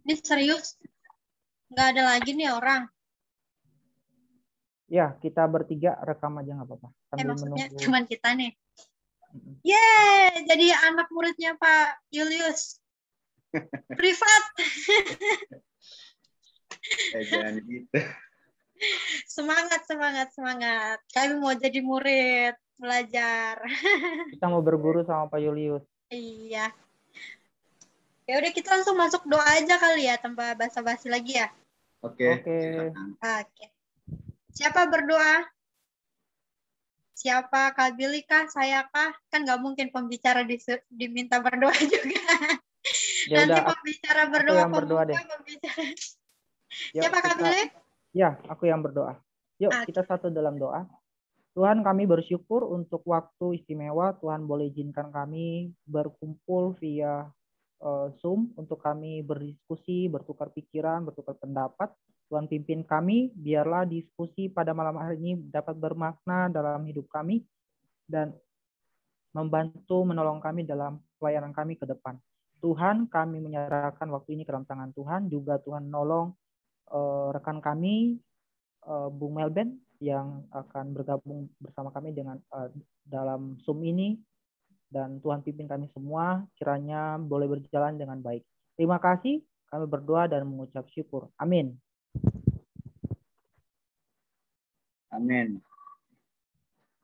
Ini serius? Nggak ada lagi nih orang? Ya, kita bertiga rekam aja nggak apa-apa. Sambil Maksudnya menunggu. cuman kita nih. Yeay, jadi anak muridnya Pak Julius. Privat. Jangan gitu. Semangat, semangat, semangat. Kami mau jadi murid, belajar. Kita mau berguru sama Pak Julius. Iya. Ya udah kita langsung masuk doa aja kali ya, tanpa basa-basi lagi ya. Oke. Oke. Siapa berdoa? Siapa? Kak Billy kah? Saya kah? Kan nggak mungkin pembicara diminta berdoa juga. Ya Nanti udah, pembicara aku berdoa, yang berdoa deh. pembicara. Yuk, Siapa Kak Billy? Ya, aku yang berdoa. Yuk, kita satu dalam doa. Tuhan, kami bersyukur untuk waktu istimewa. Tuhan boleh izinkan kami berkumpul via Zoom untuk kami berdiskusi, bertukar pikiran, bertukar pendapat. Tuhan pimpin kami, biarlah diskusi pada malam hari ini dapat bermakna dalam hidup kami dan membantu menolong kami dalam pelayanan kami ke depan. Tuhan, kami menyerahkan waktu ini ke dalam tangan Tuhan. Juga Tuhan nolong rekan kami, Bung Melben, yang akan bergabung bersama kami dengan dalam Zoom ini. Dan Tuhan pimpin kami semua, kiranya boleh berjalan dengan baik. Terima kasih, kami berdoa dan mengucap syukur. Amin. Amin.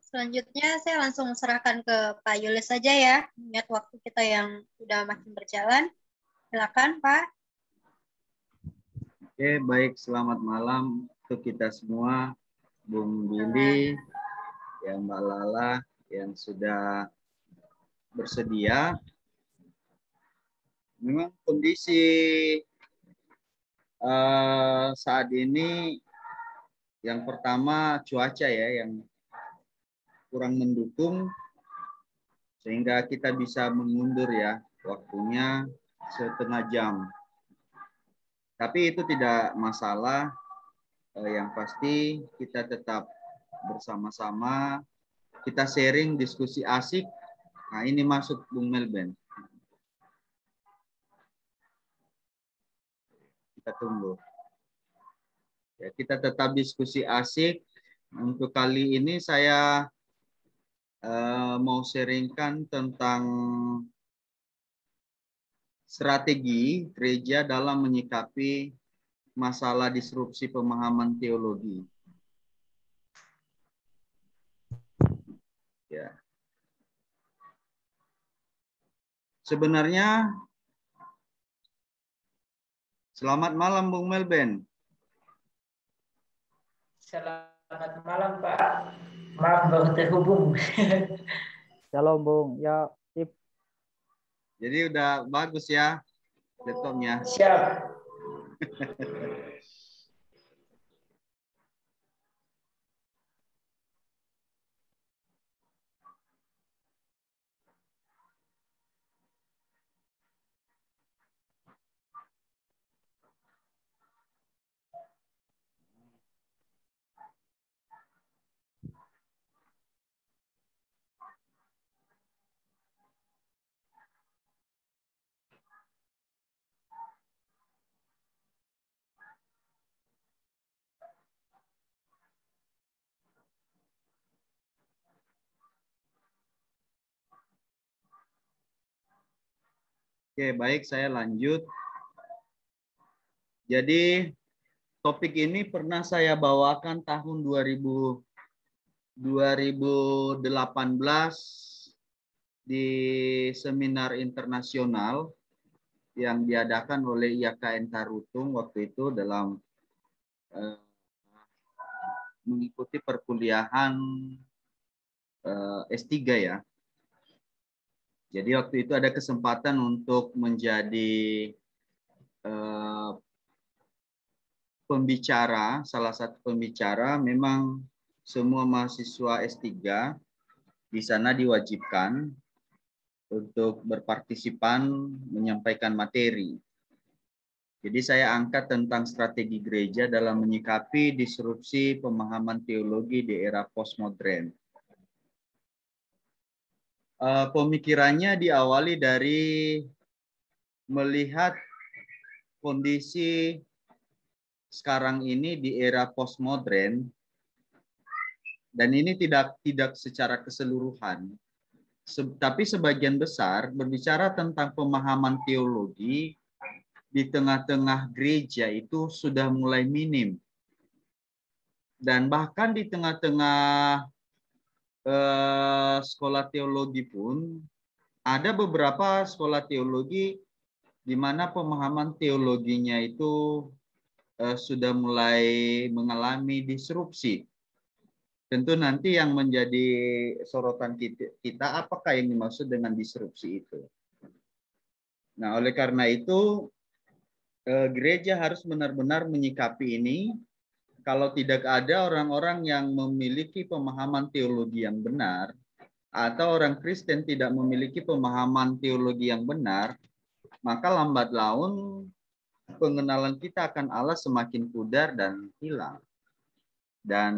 Selanjutnya saya langsung serahkan ke Pak Yulis saja ya. Ingat waktu kita yang sudah makin berjalan. Silakan Pak. Oke, baik. Selamat malam untuk kita semua. Bung Billy, ya Mbak Lala yang sudah bersedia. Memang kondisi saat ini yang pertama cuaca ya yang kurang mendukung sehingga kita bisa mengundur ya waktunya setengah jam. Tapi itu tidak masalah. Yang pasti kita tetap bersama-sama, kita sharing, diskusi asik. Nah ini masuk Bung Melben. Kita tunggu. Ya, kita tetap diskusi asik. Untuk kali ini saya mau sharingkan tentang strategi gereja dalam menyikapi masalah disrupsi pemahaman teologi. Ya. Sebenarnya, selamat malam Bung Melben. Selamat malam Pak. Maaf baru terhubung. Shalom Bung. Ya, sip. Jadi udah bagus ya laptopnya. Siap. Oke, baik, saya lanjut. Jadi topik ini pernah saya bawakan tahun 2018 di seminar internasional yang diadakan oleh IAKN Tarutung waktu itu dalam mengikuti perkuliahan S3 ya. Jadi waktu itu ada kesempatan untuk menjadi pembicara, salah satu pembicara. Memang semua mahasiswa S3 di sana diwajibkan untuk berpartisipan menyampaikan materi. Jadi saya angkat tentang strategi gereja dalam menyikapi disrupsi pemahaman teologi di era postmodern. Pemikirannya diawali dari melihat kondisi sekarang ini di era postmodern, dan ini tidak secara keseluruhan, tapi sebagian besar berbicara tentang pemahaman teologi di tengah-tengah gereja itu sudah mulai minim. Dan bahkan di tengah-tengah sekolah teologi pun ada beberapa sekolah teologi di mana pemahaman teologinya itu sudah mulai mengalami disrupsi. Tentu nanti yang menjadi sorotan kita apakah yang dimaksud dengan disrupsi itu. Nah, oleh karena itu gereja harus benar-benar menyikapi ini. Kalau tidak ada orang-orang yang memiliki pemahaman teologi yang benar, atau orang Kristen tidak memiliki pemahaman teologi yang benar, maka lambat laun pengenalan kita akan Allah semakin pudar dan hilang. Dan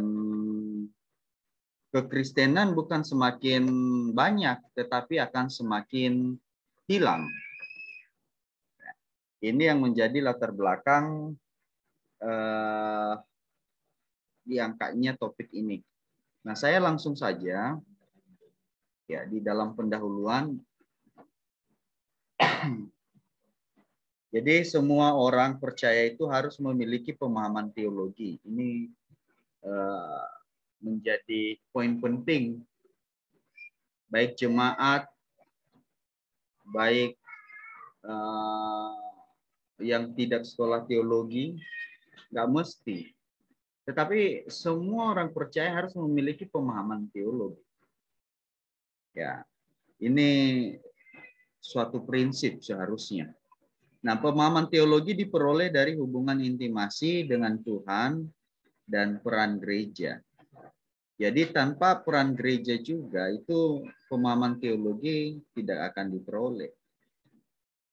kekristenan bukan semakin banyak, tetapi akan semakin hilang. Ini yang menjadi latar belakang diangkatnya topik ini. Nah, saya langsung saja ya di dalam pendahuluan. Jadi semua orang percaya itu harus memiliki pemahaman teologi. Ini menjadi poin penting, baik jemaat, baik yang tidak sekolah teologi, nggak mesti. Tetapi semua orang percaya harus memiliki pemahaman teologi. Ya, ini suatu prinsip seharusnya. Nah, pemahaman teologi diperoleh dari hubungan intimasi dengan Tuhan dan peran gereja. Jadi tanpa peran gereja juga itu pemahaman teologi tidak akan diperoleh.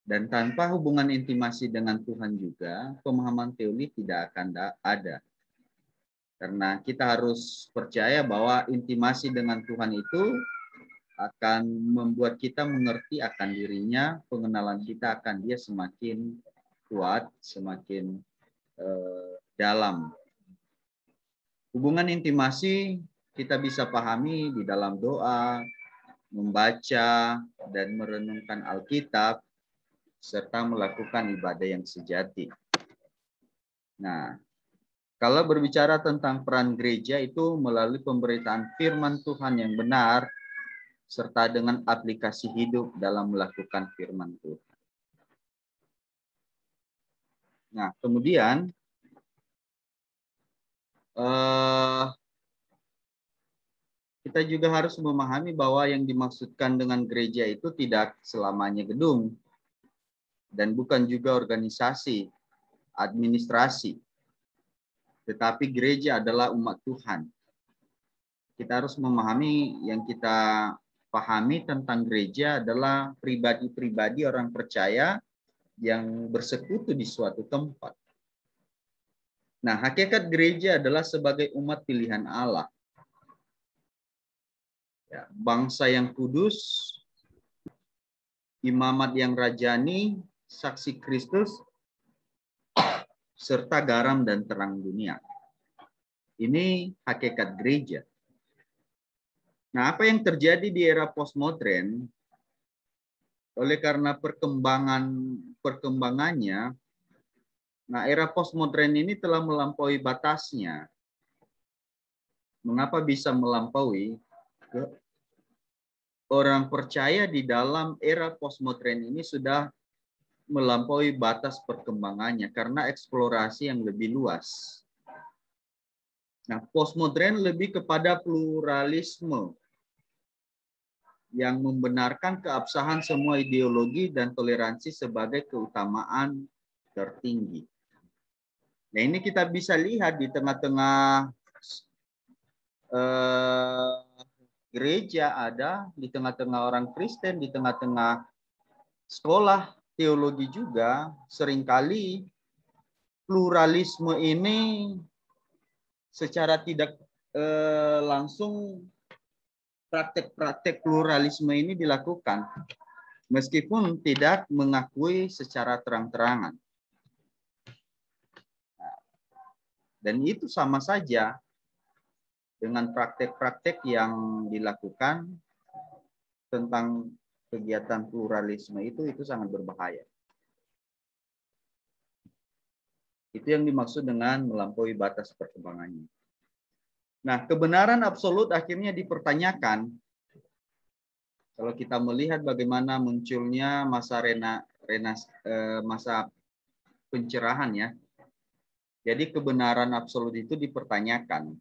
Dan tanpa hubungan intimasi dengan Tuhan juga pemahaman teologi tidak akan ada. Karena kita harus percaya bahwa intimasi dengan Tuhan itu akan membuat kita mengerti akan dirinya, pengenalan kita akan dia semakin kuat, semakin dalam. Hubungan intimasi kita bisa pahami di dalam doa, membaca, dan merenungkan Alkitab, serta melakukan ibadah yang sejati. Nah, kalau berbicara tentang peran gereja itu melalui pemberitaan firman Tuhan yang benar, serta dengan aplikasi hidup dalam melakukan firman Tuhan. Nah, kemudian kita juga harus memahami bahwa yang dimaksudkan dengan gereja itu tidak selamanya gedung, dan bukan juga organisasi, administrasi. Tetapi gereja adalah umat Tuhan. Kita harus memahami yang kita pahami tentang gereja adalah pribadi-pribadi orang percaya yang bersekutu di suatu tempat. Nah, hakikat gereja adalah sebagai umat pilihan Allah. Ya, bangsa yang kudus, imamat yang rajani, saksi Kristus, serta garam dan terang dunia. Ini hakikat gereja. Nah, apa yang terjadi di era postmodern, oleh karena perkembangannya, nah era postmodern ini telah melampaui batasnya. Mengapa bisa melampaui? Orang percaya di dalam era postmodern ini sudah melampaui batas perkembangannya karena eksplorasi yang lebih luas. Nah, postmodern lebih kepada pluralisme yang membenarkan keabsahan semua ideologi dan toleransi sebagai keutamaan tertinggi. Nah, ini kita bisa lihat di tengah-tengah gereja ada, di tengah-tengah orang Kristen, di tengah-tengah sekolah teologi juga, seringkali pluralisme ini secara tidak langsung praktek-praktek pluralisme ini dilakukan meskipun tidak mengakui secara terang-terangan. Dan itu sama saja dengan praktek-praktek yang dilakukan tentang kegiatan pluralisme itu sangat berbahaya. Itu yang dimaksud dengan melampaui batas perkembangannya. Nah, kebenaran absolut akhirnya dipertanyakan kalau kita melihat bagaimana munculnya masa masa pencerahan ya. Jadi kebenaran absolut itu dipertanyakan.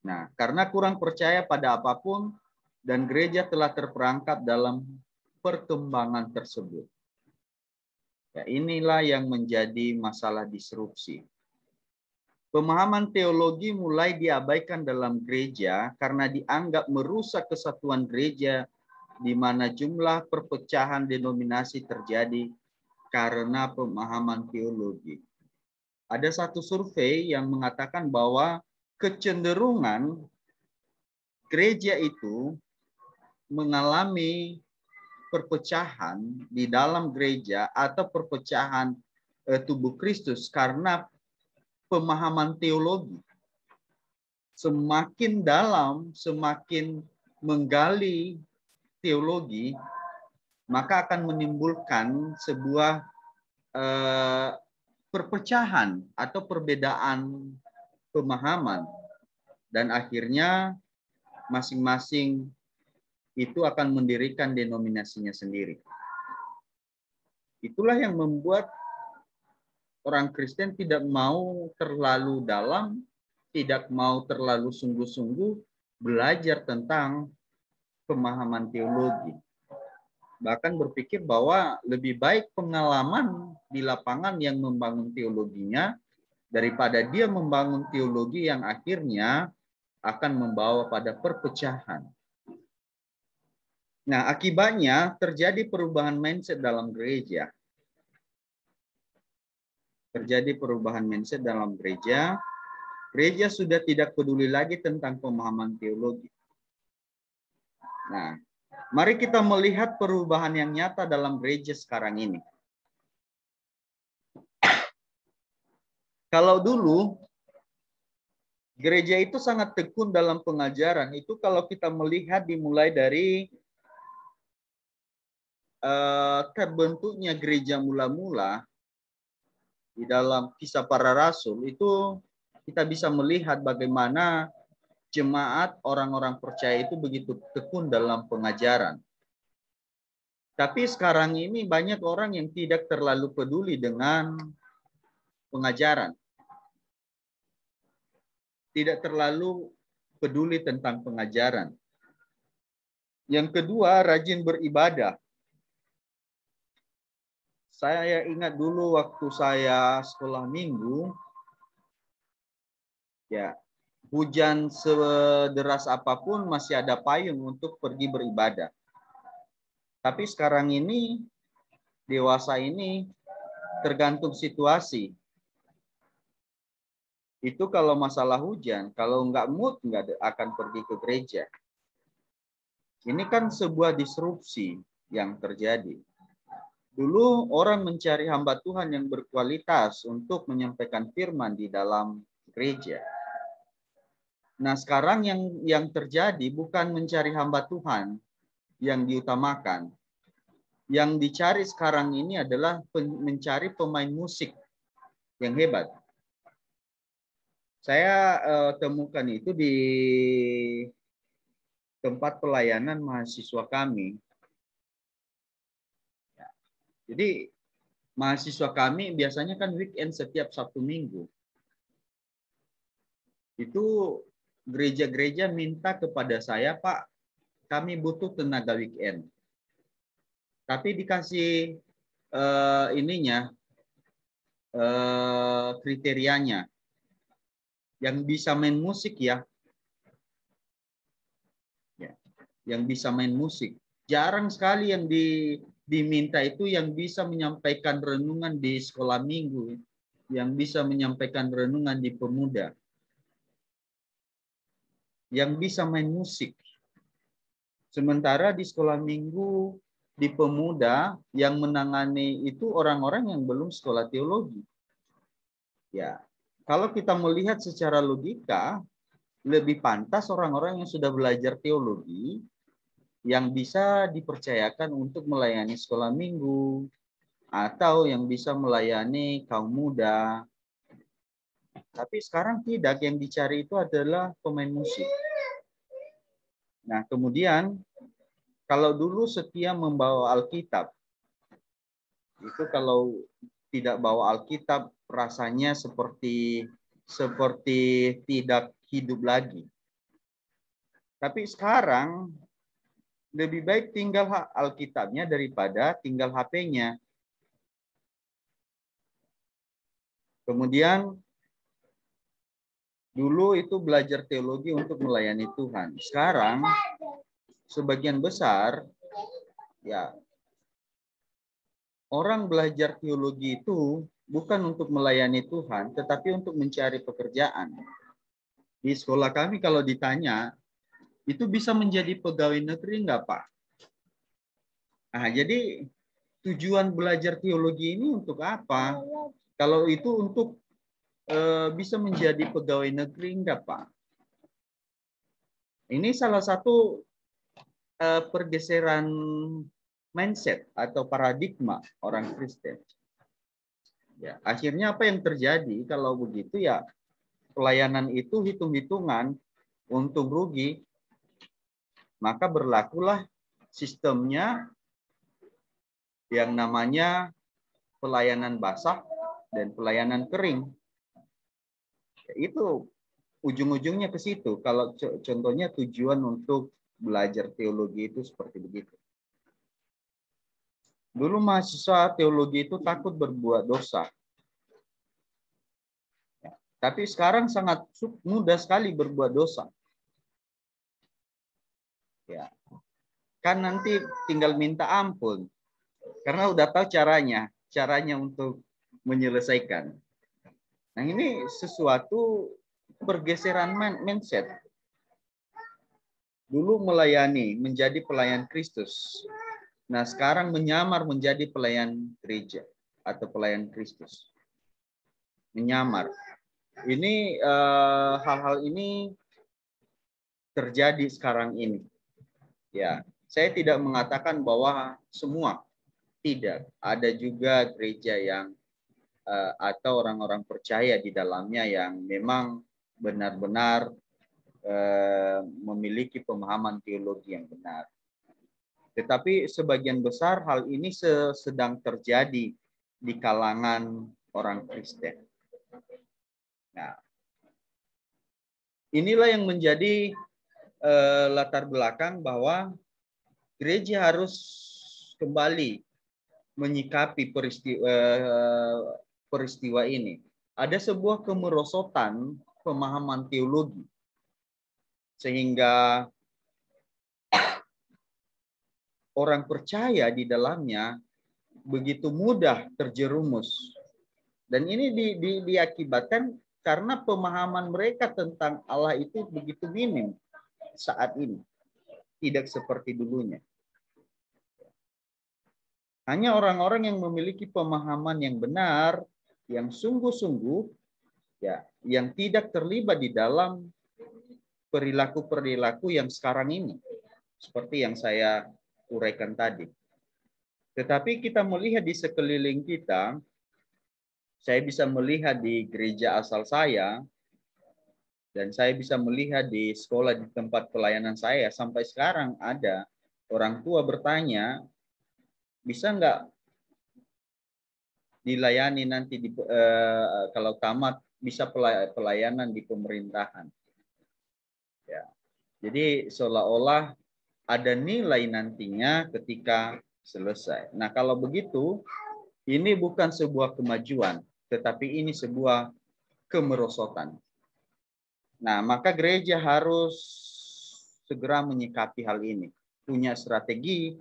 Nah, karena kurang percaya pada apapun dan gereja telah terperangkap dalam perkembangan tersebut. Ya, inilah yang menjadi masalah disrupsi. Pemahaman teologi mulai diabaikan dalam gereja karena dianggap merusak kesatuan gereja di mana jumlah perpecahan denominasi terjadi karena pemahaman teologi. Ada satu survei yang mengatakan bahwa kecenderungan gereja itu mengalami perpecahan di dalam gereja atau perpecahan tubuh Kristus karena pemahaman teologi. Semakin dalam, semakin menggali teologi, maka akan menimbulkan sebuah perpecahan atau perbedaan pemahaman. Dan akhirnya masing-masing itu akan mendirikan denominasinya sendiri. Itulah yang membuat orang Kristen tidak mau terlalu dalam, tidak mau terlalu sungguh-sungguh belajar tentang pemahaman teologi. Bahkan berpikir bahwa lebih baik pengalaman di lapangan yang membangun teologinya daripada dia membangun teologi yang akhirnya akan membawa pada perpecahan. Nah, akibatnya terjadi perubahan mindset dalam gereja. Terjadi perubahan mindset dalam gereja. Gereja sudah tidak peduli lagi tentang pemahaman teologi. Nah, mari kita melihat perubahan yang nyata dalam gereja sekarang ini. Kalau dulu gereja itu sangat tekun dalam pengajaran, itu kalau kita melihat dimulai dari terbentuknya gereja mula-mula di dalam Kisah Para Rasul, itu kita bisa melihat bagaimana jemaat orang-orang percaya itu begitu tekun dalam pengajaran. Tapi sekarang ini banyak orang yang tidak terlalu peduli dengan pengajaran. Tidak terlalu peduli tentang pengajaran. Yang kedua, rajin beribadah. Saya ingat dulu waktu saya sekolah minggu, ya, hujan sederas apapun masih ada payung untuk pergi beribadah. Tapi sekarang ini, dewasa ini, tergantung situasi. Itu kalau masalah hujan, kalau nggak mood, nggak akan pergi ke gereja. Ini kan sebuah disrupsi yang terjadi. Dulu orang mencari hamba Tuhan yang berkualitas untuk menyampaikan firman di dalam gereja. Nah, sekarang yang terjadi bukan mencari hamba Tuhan yang diutamakan. Yang dicari sekarang ini adalah mencari pemain musik yang hebat. Saya temukan itu di tempat pelayanan mahasiswa kami. Jadi mahasiswa kami biasanya kan weekend setiap Sabtu Minggu. Itu gereja-gereja minta kepada saya, Pak, kami butuh tenaga weekend. Tapi dikasih kriterianya. Yang bisa main musik ya. Yang bisa main musik. Jarang sekali yang diminta itu yang bisa menyampaikan renungan di sekolah minggu. Yang bisa menyampaikan renungan di pemuda. Yang bisa main musik. Sementara di sekolah minggu, di pemuda, yang menangani itu orang-orang yang belum sekolah teologi. Ya, kalau kita melihat secara logika, lebih pantas orang-orang yang sudah belajar teologi yang bisa dipercayakan untuk melayani sekolah minggu atau yang bisa melayani kaum muda. Tapi sekarang tidak, yang dicari itu adalah pemain musik. Nah, kemudian kalau dulu setia membawa Alkitab, itu kalau tidak bawa Alkitab rasanya seperti tidak hidup lagi. Tapi sekarang lebih baik tinggal Alkitabnya daripada tinggal HP-nya. Kemudian dulu itu belajar teologi untuk melayani Tuhan. Sekarang sebagian besar ya orang belajar teologi itu bukan untuk melayani Tuhan, tetapi untuk mencari pekerjaan. Di sekolah kami kalau ditanya, itu bisa menjadi pegawai negeri enggak, Pak? Nah, jadi tujuan belajar teologi ini untuk apa? Kalau itu untuk bisa menjadi pegawai negeri enggak, Pak? Ini salah satu pergeseran mindset atau paradigma orang Kristen. Ya, akhirnya apa yang terjadi kalau begitu ya pelayanan itu hitung-hitungan untung rugi, maka berlakulah sistemnya yang namanya pelayanan basah dan pelayanan kering. Itu ujung-ujungnya ke situ. Kalau contohnya tujuan untuk belajar teologi itu seperti begitu. Dulu mahasiswa teologi itu takut berbuat dosa. Tapi sekarang sangat mudah sekali berbuat dosa. Ya. Kan nanti tinggal minta ampun. Karena udah tahu caranya untuk menyelesaikan. Nah, ini sesuatu pergeseran mindset. Dulu melayani, menjadi pelayan Kristus. Nah, sekarang menyamar menjadi pelayan gereja atau pelayan Kristus. Menyamar. Ini hal-hal ini terjadi sekarang ini. Ya, saya tidak mengatakan bahwa semua, tidak. Ada juga gereja yang atau orang-orang percaya di dalamnya yang memang benar-benar memiliki pemahaman teologi yang benar. Tetapi sebagian besar hal ini sedang terjadi di kalangan orang Kristen. Nah, inilah yang menjadi latar belakang bahwa gereja harus kembali menyikapi peristiwa ini. Ada sebuah kemerosotan pemahaman teologi sehingga orang percaya di dalamnya begitu mudah terjerumus. Dan ini diakibatkan karena pemahaman mereka tentang Allah itu begitu minim saat ini. Tidak seperti dulunya. Hanya orang-orang yang memiliki pemahaman yang benar, yang sungguh-sungguh, ya, yang tidak terlibat di dalam perilaku-perilaku yang sekarang ini. Seperti yang saya uraikan tadi. Tetapi kita melihat di sekeliling kita, saya bisa melihat di gereja asal saya, dan saya bisa melihat di sekolah di tempat pelayanan saya, sampai sekarang ada orang tua bertanya, bisa nggak dilayani nanti kalau tamat bisa pelayanan di pemerintahan. Ya. Jadi seolah-olah ada nilai nantinya ketika selesai. Nah, kalau begitu, ini bukan sebuah kemajuan, tetapi ini sebuah kemerosotan. Nah, maka gereja harus segera menyikapi hal ini, punya strategi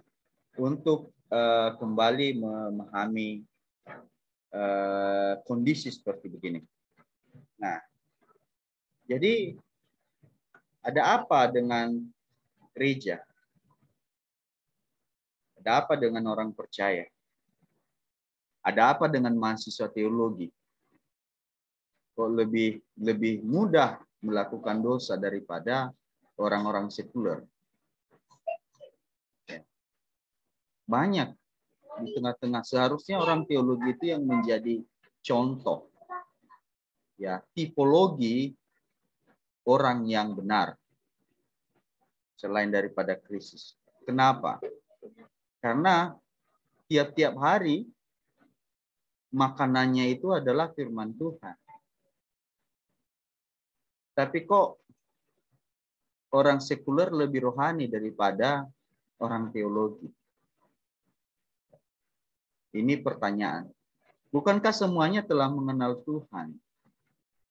untuk kembali memahami kondisi seperti begini. Nah, jadi ada apa dengan gereja? Ada apa dengan orang percaya? Ada apa dengan mahasiswa teologi? kok lebih mudah melakukan dosa daripada orang-orang sekuler. Banyak di tengah-tengah. Seharusnya orang teologi itu yang menjadi contoh, ya, tipologi orang yang benar selain daripada Kristus. Kenapa? Karena tiap-tiap hari makanannya itu adalah firman Tuhan. Tapi kok orang sekuler lebih rohani daripada orang teologi? Ini pertanyaan. Bukankah semuanya telah mengenal Tuhan?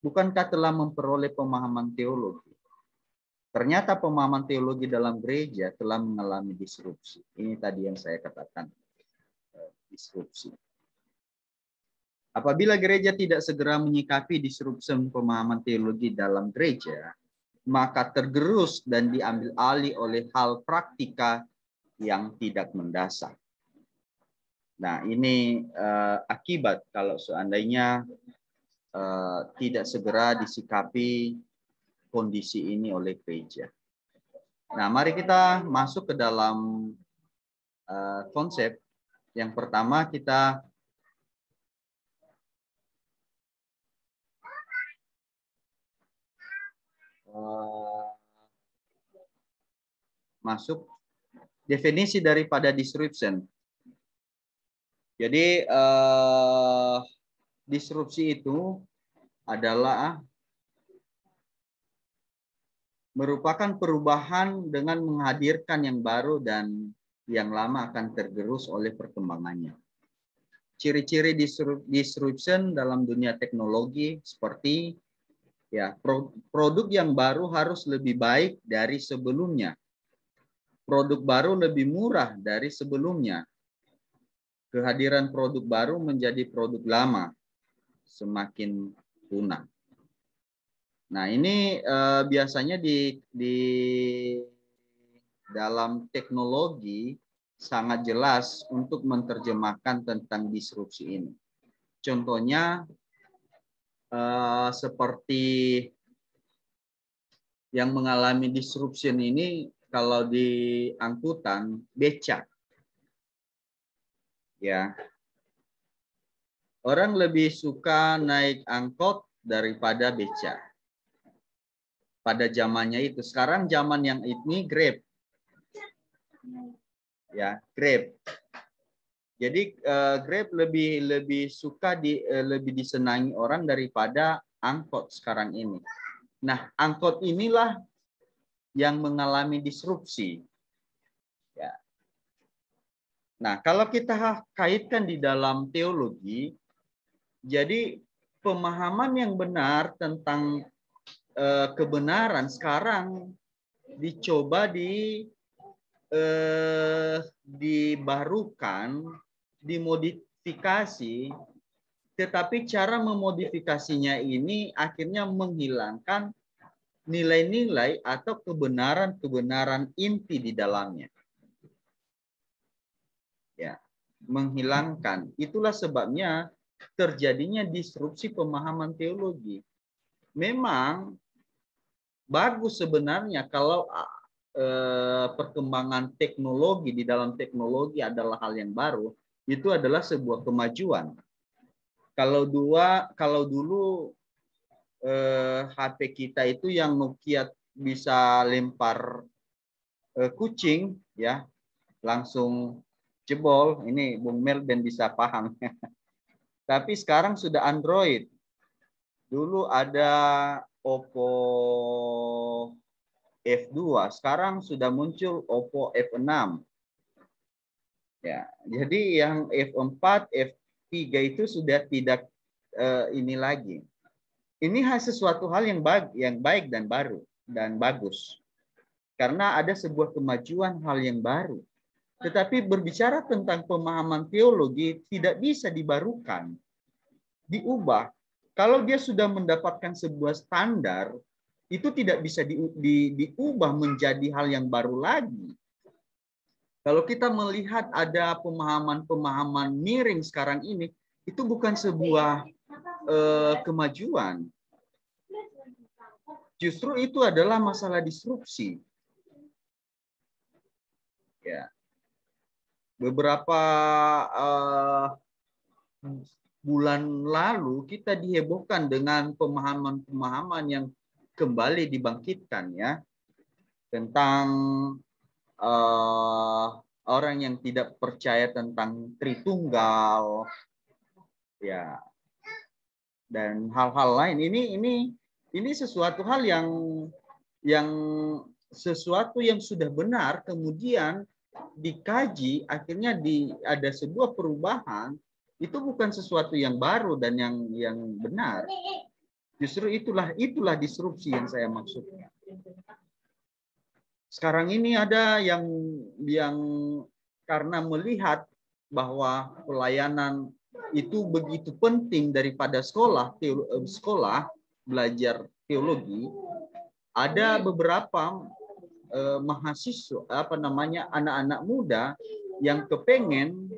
Bukankah telah memperoleh pemahaman teologi? Ternyata pemahaman teologi dalam gereja telah mengalami disrupsi. Ini tadi yang saya katakan, disrupsi. Apabila gereja tidak segera menyikapi disrupsi pemahaman teologi dalam gereja, maka tergerus dan diambil alih oleh hal praktika yang tidak mendasar. Nah, ini akibat kalau seandainya tidak segera disikapi kondisi ini oleh gereja. Nah, mari kita masuk ke dalam konsep. Yang pertama kita masuk definisi daripada disruption. Jadi disrupsi itu adalah merupakan perubahan dengan menghadirkan yang baru dan yang lama akan tergerus oleh perkembangannya. Ciri-ciri disruption dalam dunia teknologi seperti ya, produk yang baru harus lebih baik dari sebelumnya. Produk baru lebih murah dari sebelumnya. Kehadiran produk baru menjadi produk lama semakin punah. Nah, ini biasanya di dalam teknologi sangat jelas untuk menerjemahkan tentang disrupsi ini. Contohnya seperti yang mengalami disruption ini kalau di angkutan becak. Ya. Orang lebih suka naik angkot daripada becak. Pada zamannya itu. Sekarang zaman yang ini Grab. Ya, Grab. Jadi Grab lebih suka lebih disenangi orang daripada angkot sekarang ini. Nah, angkot inilah yang mengalami disrupsi. Ya. Nah, kalau kita kaitkan di dalam teologi, jadi pemahaman yang benar tentang kebenaran sekarang dicoba dibarukan, dimodifikasi, tetapi cara memodifikasinya ini akhirnya menghilangkan nilai-nilai atau kebenaran-kebenaran inti di dalamnya. Ya, menghilangkan. Itulah sebabnya terjadinya disrupsi pemahaman teologi. Memang bagus sebenarnya kalau perkembangan teknologi di dalam teknologi adalah hal yang baru, itu adalah sebuah kemajuan. Kalau dulu HP kita itu yang Nokia bisa lempar kucing, ya langsung jebol. Ini Bung Melben bisa paham. Tapi sekarang sudah Android. Dulu ada Oppo F2, sekarang sudah muncul Oppo F6. Ya, jadi yang F4, F3 itu sudah tidak ini lagi. Ini sesuatu hal yang baik dan baru dan bagus. Karena ada sebuah kemajuan hal yang baru. Tetapi berbicara tentang pemahaman teologi tidak bisa dibarukan, diubah. Kalau dia sudah mendapatkan sebuah standar, itu tidak bisa diubah menjadi hal yang baru lagi. Kalau kita melihat ada pemahaman-pemahaman miring sekarang ini, itu bukan sebuah kemajuan. Justru itu adalah masalah disrupsi. Ya. Beberapa bulan lalu kita dihebohkan dengan pemahaman-pemahaman yang kembali dibangkitkan ya tentang orang yang tidak percaya tentang Tritunggal ya dan hal-hal lain. Ini sesuatu hal yang sesuatu yang sudah benar kemudian dikaji akhirnya ada sebuah perubahan. Itu bukan sesuatu yang baru dan yang benar. Justru itulah disrupsi yang saya maksudnya. Sekarang ini ada yang karena melihat bahwa pelayanan itu begitu penting daripada sekolah belajar teologi, ada beberapa mahasiswa anak-anak muda yang kepengen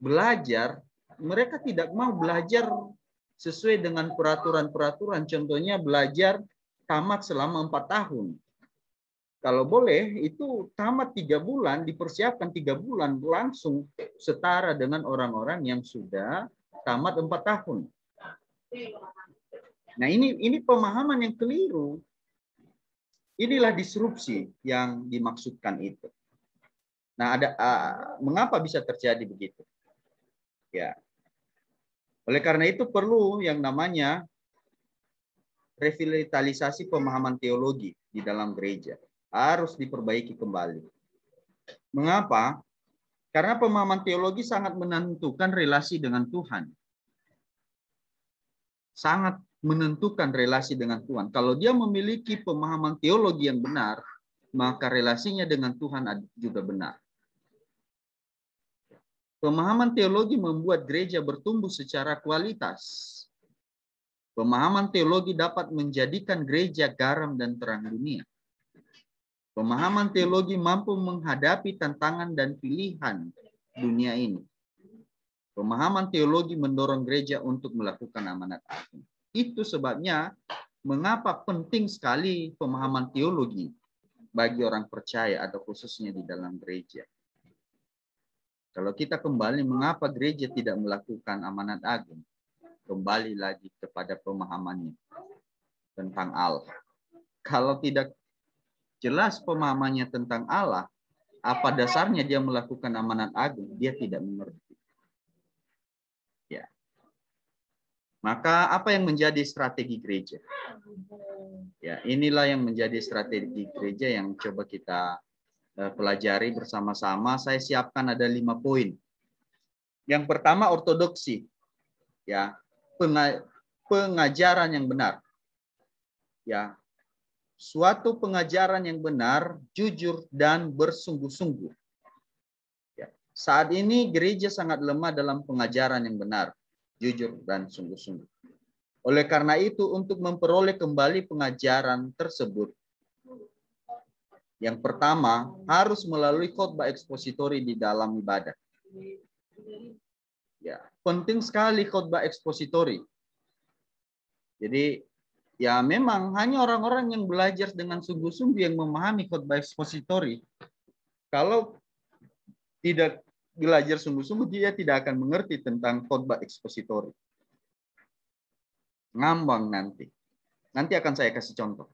belajar. Mereka tidak mau belajar sesuai dengan peraturan-peraturan. Contohnya belajar tamat selama 4 tahun. Kalau boleh itu tamat 3 bulan, dipersiapkan 3 bulan langsung setara dengan orang-orang yang sudah tamat 4 tahun. Nah ini pemahaman yang keliru. Inilah disrupsi yang dimaksudkan itu. Nah mengapa bisa terjadi begitu? Ya. Oleh karena itu perlu yang namanya revitalisasi pemahaman teologi di dalam gereja. Harus diperbaiki kembali. Mengapa? Karena pemahaman teologi sangat menentukan relasi dengan Tuhan. Sangat menentukan relasi dengan Tuhan. Kalau dia memiliki pemahaman teologi yang benar, maka relasinya dengan Tuhan juga benar. Pemahaman teologi membuat gereja bertumbuh secara kualitas. Pemahaman teologi dapat menjadikan gereja garam dan terang dunia. Pemahaman teologi mampu menghadapi tantangan dan pilihan dunia ini. Pemahaman teologi mendorong gereja untuk melakukan amanat agung. Itu sebabnya mengapa penting sekali pemahaman teologi bagi orang percaya atau khususnya di dalam gereja. Kalau kita kembali, mengapa gereja tidak melakukan amanat agung? Kembali lagi kepada pemahamannya tentang Allah. Kalau tidak jelas pemahamannya tentang Allah, apa dasarnya dia melakukan amanat agung? Dia tidak mengerti. Ya. Maka apa yang menjadi strategi gereja? Ya, inilah yang menjadi strategi gereja yang coba kita pelajari bersama-sama. Saya siapkan ada 5 poin. Yang pertama ortodoksi, ya pengajaran yang benar, ya suatu pengajaran yang benar, jujur dan bersungguh-sungguh. Ya. Saat ini gereja sangat lemah dalam pengajaran yang benar, jujur dan sungguh-sungguh. Oleh karena itu untuk memperoleh kembali pengajaran tersebut, yang pertama, harus melalui khotbah ekspositori di dalam ibadah. Ya, penting sekali khotbah ekspositori. Jadi, ya memang hanya orang-orang yang belajar dengan sungguh-sungguh yang memahami khotbah ekspositori. Kalau tidak belajar sungguh-sungguh, dia tidak akan mengerti tentang khotbah ekspositori. Ngambang nanti. Nanti akan saya kasih contoh.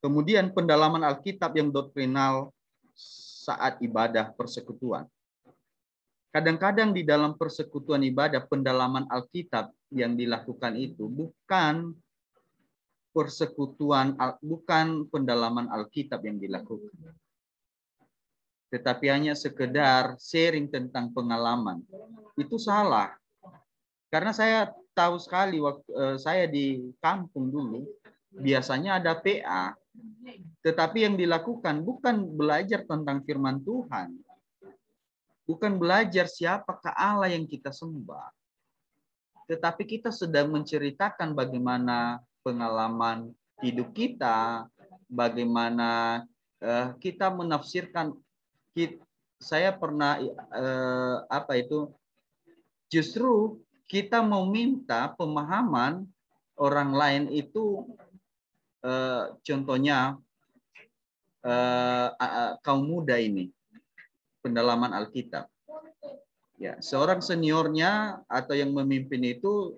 Kemudian pendalaman Alkitab yang doktrinal saat ibadah persekutuan. Kadang-kadang di dalam persekutuan ibadah, pendalaman Alkitab yang dilakukan itu bukan pendalaman Alkitab yang dilakukan. Tetapi hanya sekedar sharing tentang pengalaman. Itu salah. Karena saya tahu sekali waktu saya di kampung dulu, biasanya ada PA. Tetapi yang dilakukan bukan belajar tentang firman Tuhan. Bukan belajar siapakah Allah yang kita sembah. Tetapi kita sedang menceritakan bagaimana pengalaman hidup kita, bagaimana kita menafsirkan. Saya pernah justru kita mau minta pemahaman orang lain itu, contohnya kaum muda ini, pendalaman Alkitab. Ya, seorang seniornya atau yang memimpin itu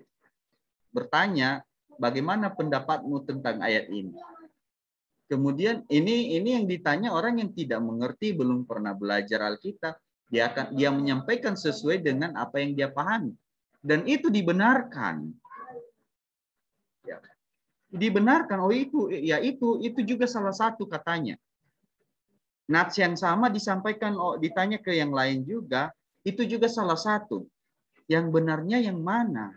bertanya, bagaimana pendapatmu tentang ayat ini? Kemudian ini yang ditanya orang yang tidak mengerti, belum pernah belajar Alkitab. Dia menyampaikan sesuai dengan apa yang dia pahami, dan itu dibenarkan. Ya. Dibenarkan. Oh itu, ya itu juga salah satu katanya. Nats yang sama disampaikan, ditanya ke yang lain juga, itu juga salah satu. Yang benarnya yang mana?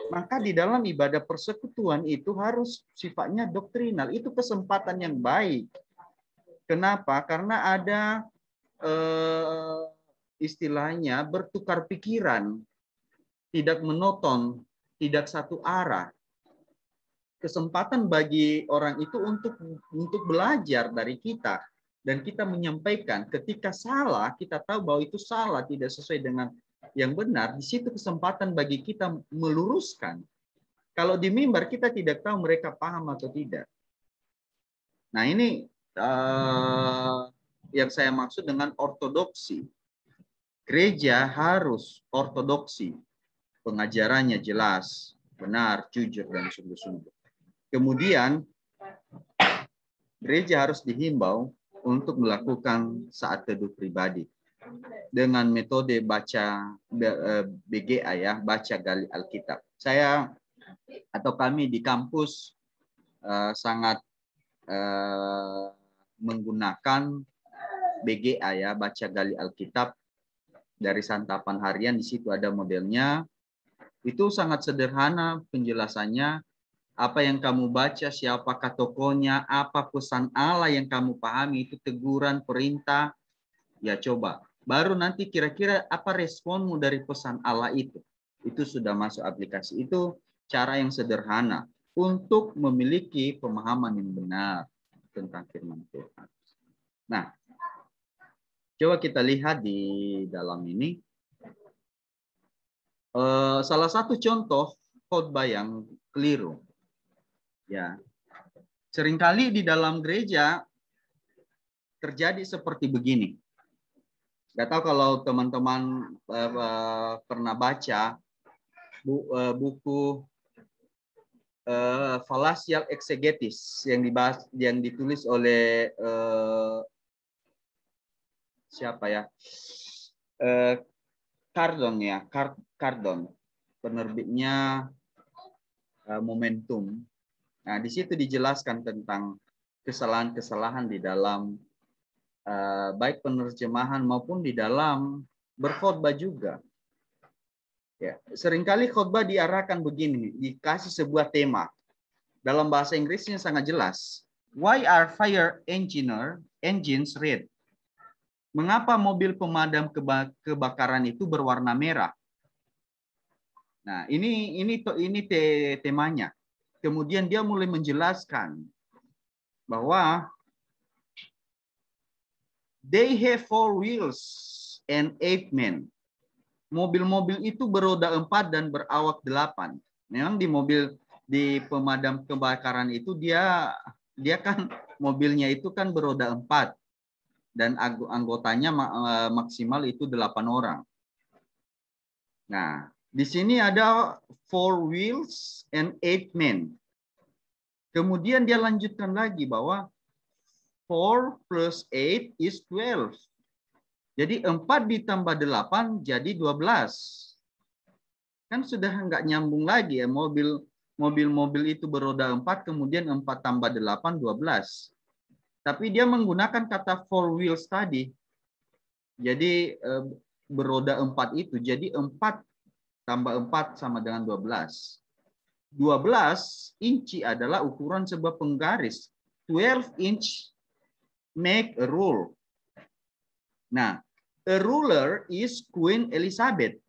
Maka di dalam ibadah persekutuan itu harus sifatnya doktrinal. Itu kesempatan yang baik. Kenapa? Karena ada istilahnya bertukar pikiran, tidak monoton, tidak satu arah. Kesempatan bagi orang itu untuk belajar dari kita. Dan kita menyampaikan ketika salah, kita tahu bahwa itu salah, tidak sesuai dengan yang benar. Di situ kesempatan bagi kita meluruskan. Kalau di mimbar kita tidak tahu mereka paham atau tidak. Nah ini yang saya maksud dengan ortodoksi. Gereja harus ortodoksi. Pengajarannya jelas, benar, jujur, dan sungguh-sungguh. Kemudian gereja harus dihimbau untuk melakukan saat teduh pribadi dengan metode baca BGA, ya, baca gali Alkitab. Saya atau kami di kampus sangat menggunakan BGA, ya, baca gali Alkitab. Dari santapan harian, di situ ada modelnya. Itu sangat sederhana penjelasannya. Apa yang kamu baca, siapakah tokohnya, apa pesan Allah yang kamu pahami, itu teguran, perintah. Ya coba. Baru nanti kira-kira apa responmu dari pesan Allah itu. Itu sudah masuk aplikasi. Itu cara yang sederhana untuk memiliki pemahaman yang benar tentang firman Tuhan. Nah, coba kita lihat di dalam ini. Salah satu contoh khotbah yang keliru. Ya, seringkali di dalam gereja terjadi seperti begini. Gak tahu kalau teman-teman pernah baca buku Fallacial Exegesis yang ditulis oleh siapa ya? Cardon, ya, Cardon. Penerbitnya Momentum. Nah, di situ dijelaskan tentang kesalahan-kesalahan di dalam baik penerjemahan maupun di dalam berkhotbah juga. Ya, seringkali khotbah diarahkan begini, dikasih sebuah tema. Dalam bahasa Inggrisnya sangat jelas. Why are fire engines red? Mengapa mobil pemadam kebakaran itu berwarna merah? Nah, ini temanya. Kemudian dia mulai menjelaskan bahwa they have 4 wheels and 8 men. Mobil-mobil itu beroda 4 dan berawak 8. Memang di pemadam kebakaran itu dia kan mobilnya itu kan beroda 4 dan anggotanya maksimal itu 8 orang. Nah, di sini ada 4 wheels and 8 men. Kemudian dia lanjutkan lagi bahwa 4 plus 8 is 12. Jadi 4 ditambah 8 jadi 12. Kan sudah nggak nyambung lagi ya, mobil itu beroda 4, kemudian 4 tambah 8, 12. Tapi dia menggunakan kata 4 wheels tadi. Jadi beroda 4 itu, jadi 4 tambah 4 sama dengan 12. 12 inci adalah ukuran sebuah penggaris. 12 inch make a rule. Nah, a ruler is Queen Elizabeth.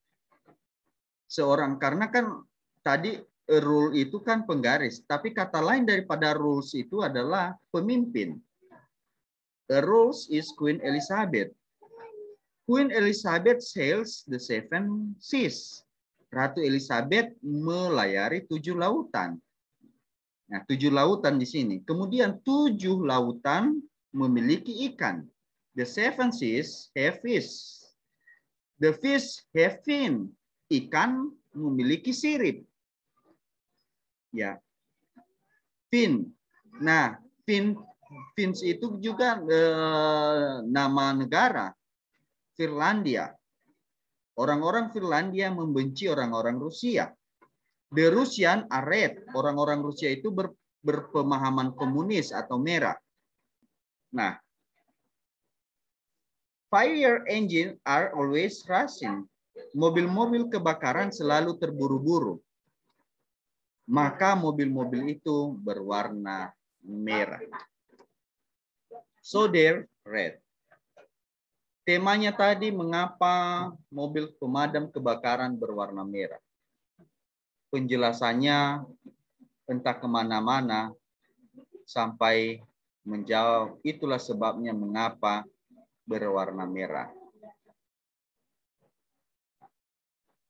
Karena kan tadi a rule itu kan penggaris, tapi kata lain daripada rules itu adalah pemimpin. A rules is Queen Elizabeth. Queen Elizabeth sails the seven seas. Ratu Elizabeth melayari 7 lautan. Nah, 7 lautan di sini. Kemudian 7 lautan memiliki ikan. The seven seas have fish. The fish have fin. Ikan memiliki sirip. Ya. Fin. Nah, fins itu juga nama negara. Finlandia. Orang-orang Finlandia membenci orang-orang Rusia. The Russian are red. Orang-orang Rusia itu berpemahaman komunis atau merah. Nah, fire engine are always rushing. Mobil-mobil kebakaran selalu terburu-buru. Maka mobil-mobil itu berwarna merah. So they're red. Temanya tadi, mengapa mobil pemadam kebakaran berwarna merah. Penjelasannya entah kemana-mana sampai menjawab itulah sebabnya mengapa berwarna merah.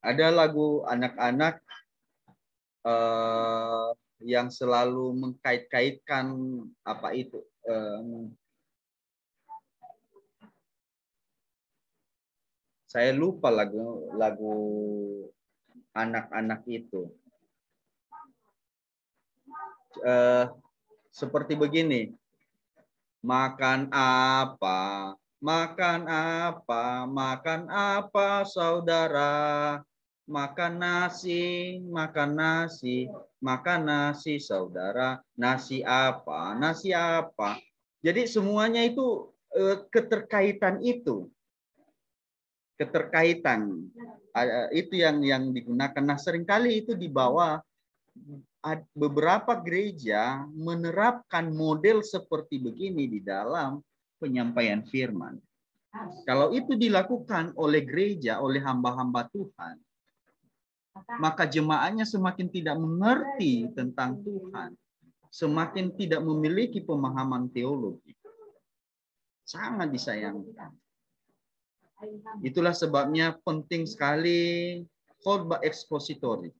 Ada lagu anak-anak yang selalu mengkait-kaitkan apa itu. Saya lupa lagu anak-anak itu. Seperti begini. Makan apa? Makan apa? Makan apa, saudara? Makan nasi, makan nasi, makan nasi, saudara. Nasi apa? Nasi apa? Jadi semuanya itu keterkaitan itu. Keterkaitan itu yang digunakan. Nah, seringkali itu dibawa beberapa gereja menerapkan model seperti begini di dalam penyampaian firman. Kalau itu dilakukan oleh gereja, oleh hamba-hamba Tuhan, maka jemaatnya semakin tidak mengerti tentang Tuhan, semakin tidak memiliki pemahaman teologi. Sangat disayangkan. Itulah sebabnya penting sekali khotbah ekspositori.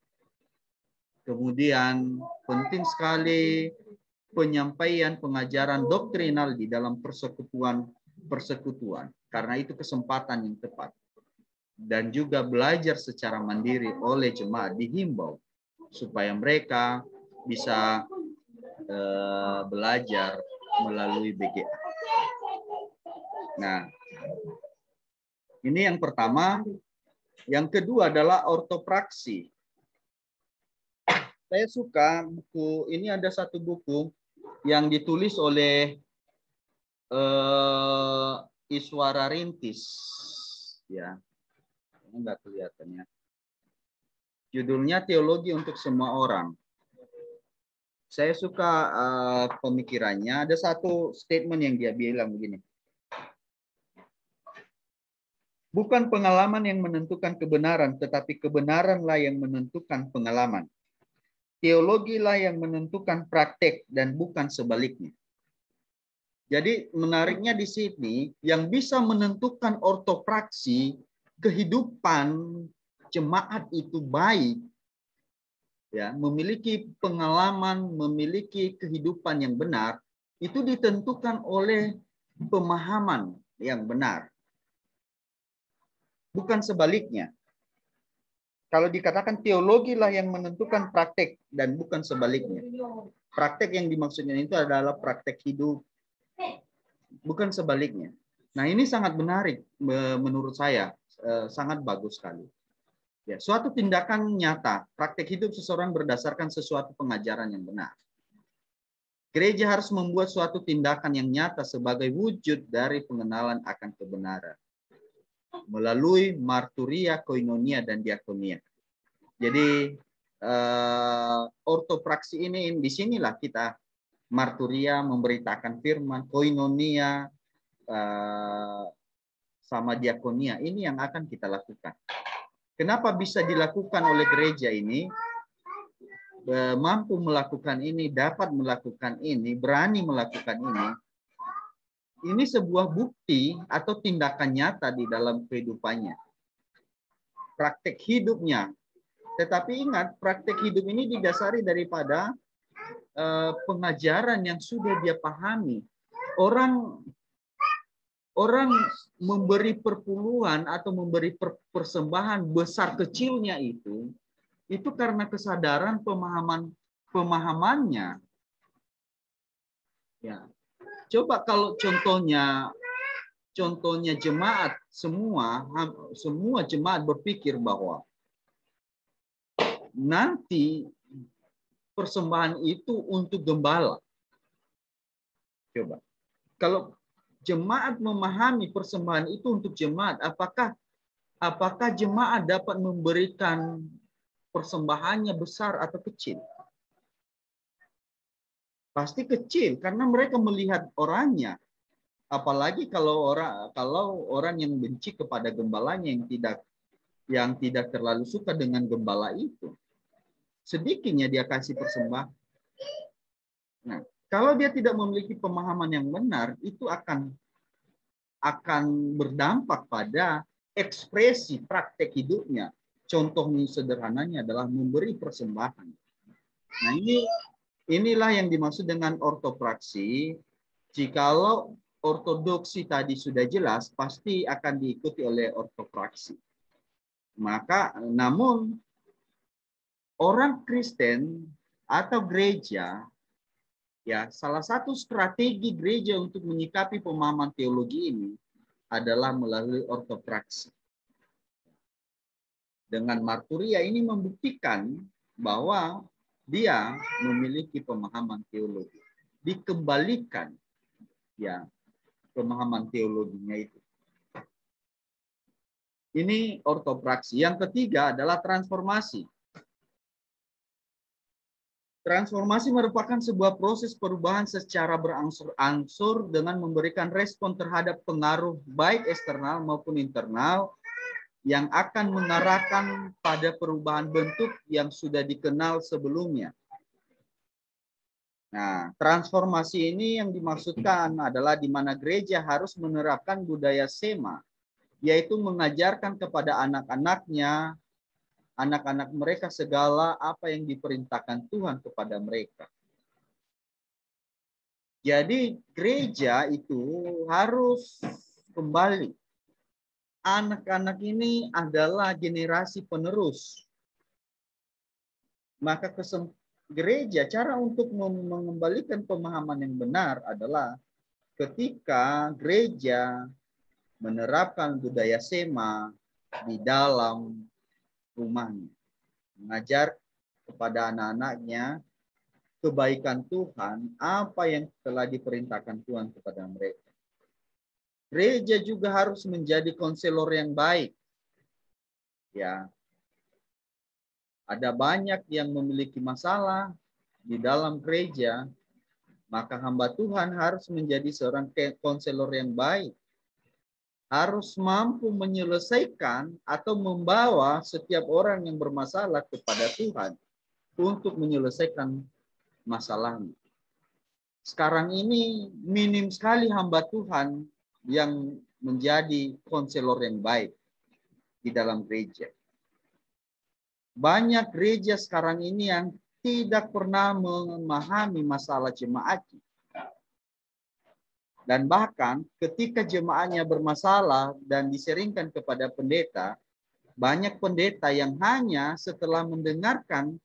Kemudian penting sekali penyampaian pengajaran doktrinal di dalam persekutuan. Karena itu kesempatan yang tepat. Dan juga belajar secara mandiri oleh jemaat dihimbau supaya mereka bisa belajar melalui BGA. Nah, ini yang pertama. Yang kedua adalah ortopraksi. Saya suka buku ini, ada satu buku yang ditulis oleh Iswara Rintis, ya, enggak kelihatannya. Judulnya Teologi untuk Semua Orang. Saya suka pemikirannya. Ada satu statement yang dia bilang begini. Bukan pengalaman yang menentukan kebenaran, tetapi kebenaranlah yang menentukan pengalaman. Teologilah yang menentukan praktek dan bukan sebaliknya. Jadi menariknya di sini, yang bisa menentukan ortopraksi kehidupan jemaat itu baik, ya, memiliki pengalaman, memiliki kehidupan yang benar, itu ditentukan oleh pemahaman yang benar. Bukan sebaliknya. Kalau dikatakan teologilah yang menentukan praktek dan bukan sebaliknya. Praktek yang dimaksudnya itu adalah praktek hidup. Bukan sebaliknya. Nah, ini sangat menarik menurut saya. Sangat bagus sekali. Ya, suatu tindakan nyata, praktek hidup seseorang berdasarkan sesuatu pengajaran yang benar. Gereja harus membuat suatu tindakan yang nyata sebagai wujud dari pengenalan akan kebenaran melalui marturia, koinonia, dan diakonia. Jadi ortopraksi ini, disinilah kita marturia, memberitakan firman, koinonia, sama diakonia. Ini yang akan kita lakukan. Kenapa bisa dilakukan oleh gereja ini? Mampu melakukan ini, dapat melakukan ini, berani melakukan ini. ini sebuah bukti atau tindakan nyata di dalam kehidupannya. Praktek hidupnya. Tetapi ingat, praktek hidup ini didasari daripada pengajaran yang sudah dia pahami. Orang memberi perpuluhan atau memberi persembahan besar kecilnya itu karena kesadaran pemahamannya. Ya. Coba kalau contohnya jemaat, semua jemaat berpikir bahwa nanti persembahan itu untuk gembala. Coba. Kalau jemaat memahami persembahan itu untuk jemaat, apakah jemaat dapat memberikan persembahannya besar atau kecil? Pasti kecil karena mereka melihat orangnya. Apalagi kalau orang yang benci kepada gembalanya, yang tidak terlalu suka dengan gembala itu. Sedikitnya dia kasih persembahan. Nah, kalau dia tidak memiliki pemahaman yang benar, itu akan berdampak pada ekspresi praktek hidupnya. Contoh sederhananya adalah memberi persembahan. Nah, inilah yang dimaksud dengan ortopraksi. Jikalau ortodoksi tadi sudah jelas, pasti akan diikuti oleh ortopraksi. Namun orang Kristen atau gereja, ya, salah satu strategi gereja untuk menyikapi pemahaman teologi ini adalah melalui ortopraksi. Dengan marturia ini membuktikan bahwa dia memiliki pemahaman teologi. Dikembalikan, ya, pemahaman teologinya itu. Ini ortopraksi. Yang ketiga adalah transformasi. Transformasi merupakan sebuah proses perubahan secara berangsur-angsur dengan memberikan respon terhadap pengaruh baik eksternal maupun internal yang akan mengarahkan pada perubahan bentuk yang sudah dikenal sebelumnya. Nah, transformasi ini yang dimaksudkan adalah di mana gereja harus menerapkan budaya sema, yaitu mengajarkan kepada anak-anak mereka segala apa yang diperintahkan Tuhan kepada mereka. Jadi gereja itu harus kembali. Anak-anak ini adalah generasi penerus. Maka gereja, cara untuk mengembalikan pemahaman yang benar adalah ketika gereja menerapkan budaya sema di dalam rumahnya, mengajar kepada anak-anaknya kebaikan Tuhan, apa yang telah diperintahkan Tuhan kepada mereka. Gereja juga harus menjadi konselor yang baik. Ya. Ada banyak yang memiliki masalah di dalam gereja, maka hamba Tuhan harus menjadi seorang konselor yang baik. Harus mampu menyelesaikan atau membawa setiap orang yang bermasalah kepada Tuhan untuk menyelesaikan masalahnya. Sekarang ini minim sekali hamba Tuhan yang menjadi konselor yang baik di dalam gereja. Banyak gereja sekarang ini yang tidak pernah memahami masalah jemaatnya. Dan bahkan ketika jemaatnya bermasalah dan diseringkan kepada pendeta, banyak pendeta yang hanya setelah mendengarkan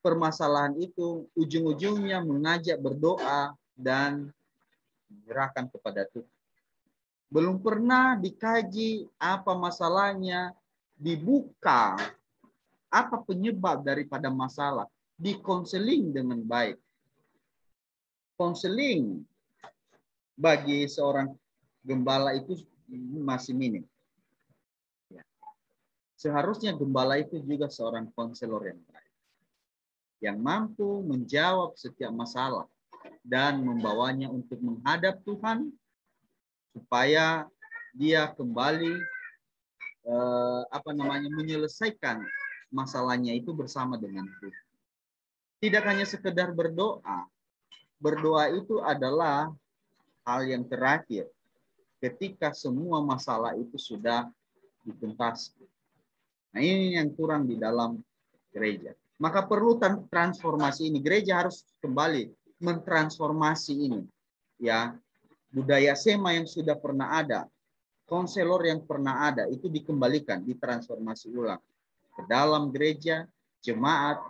permasalahan itu, ujung-ujungnya mengajak berdoa dan menyerahkan kepada Tuhan. Belum pernah dikaji apa masalahnya, dibuka apa penyebab daripada masalah, dikonseling dengan baik. Konseling bagi seorang gembala itu masih minim. Seharusnya gembala itu juga seorang konselor yang baik, yang mampu menjawab setiap masalah dan membawanya untuk menghadap Tuhan supaya dia kembali menyelesaikan masalahnya itu bersama dengan Tuhan. Tidak hanya sekedar berdoa. Berdoa itu adalah hal yang terakhir ketika semua masalah itu sudah dituntas. Nah, ini yang kurang di dalam gereja. Maka perlu transformasi ini. Gereja harus kembali mentransformasi ini. Ya, budaya sema yang sudah pernah ada, konselor yang pernah ada, itu dikembalikan, ditransformasi ulang ke dalam gereja. Jemaat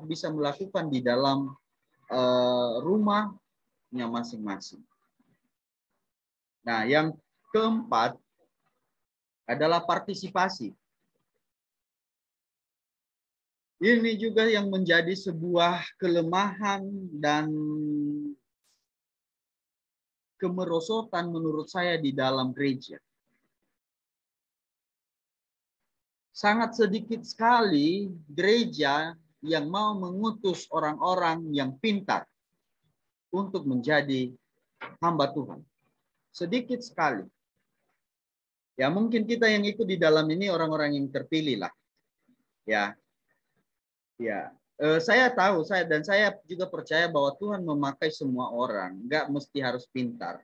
bisa melakukan di dalam rumahnya masing-masing. Nah, yang keempat adalah partisipasi. Ini juga yang menjadi sebuah kelemahan dan kemerosotan menurut saya di dalam gereja. Sangat sedikit sekali gereja yang mau mengutus orang-orang yang pintar untuk menjadi hamba Tuhan. Sedikit sekali. Ya, mungkin kita yang ikut di dalam ini orang-orang yang terpilih lah. Ya. Ya. Saya tahu, saya juga percaya bahwa Tuhan memakai semua orang, nggak mesti harus pintar.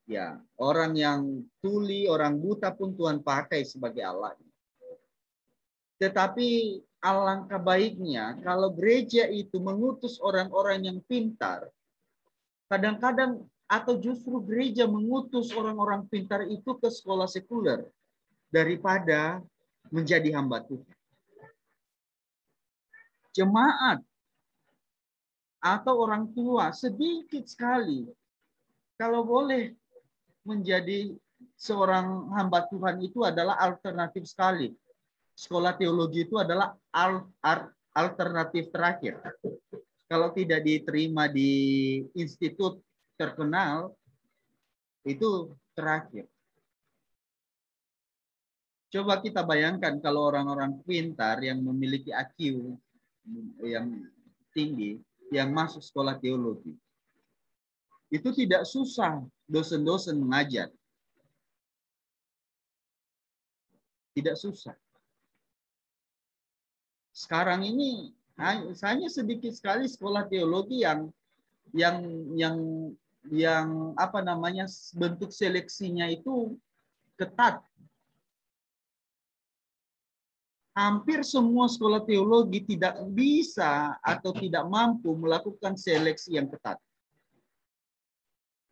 Ya, orang yang tuli, orang buta pun Tuhan pakai sebagai alat. Tetapi alangkah baiknya kalau gereja itu mengutus orang-orang yang pintar. Kadang-kadang atau justru gereja mengutus orang-orang pintar itu ke sekolah sekuler daripada menjadi hamba Tuhan. Jemaat atau orang tua sedikit sekali kalau boleh menjadi seorang hamba Tuhan itu adalah alternatif sekali. Sekolah teologi itu adalah alternatif terakhir. Kalau tidak diterima di institut terkenal, itu terakhir. Coba kita bayangkan kalau orang-orang pintar yang memiliki IQ yang tinggi, yang masuk sekolah teologi. Itu tidak susah dosen-dosen mengajar. Tidak susah. Sekarang ini hanya sedikit sekali sekolah teologi yang apa namanya bentuk seleksinya itu ketat. Hampir semua sekolah teologi tidak bisa atau tidak mampu melakukan seleksi yang ketat.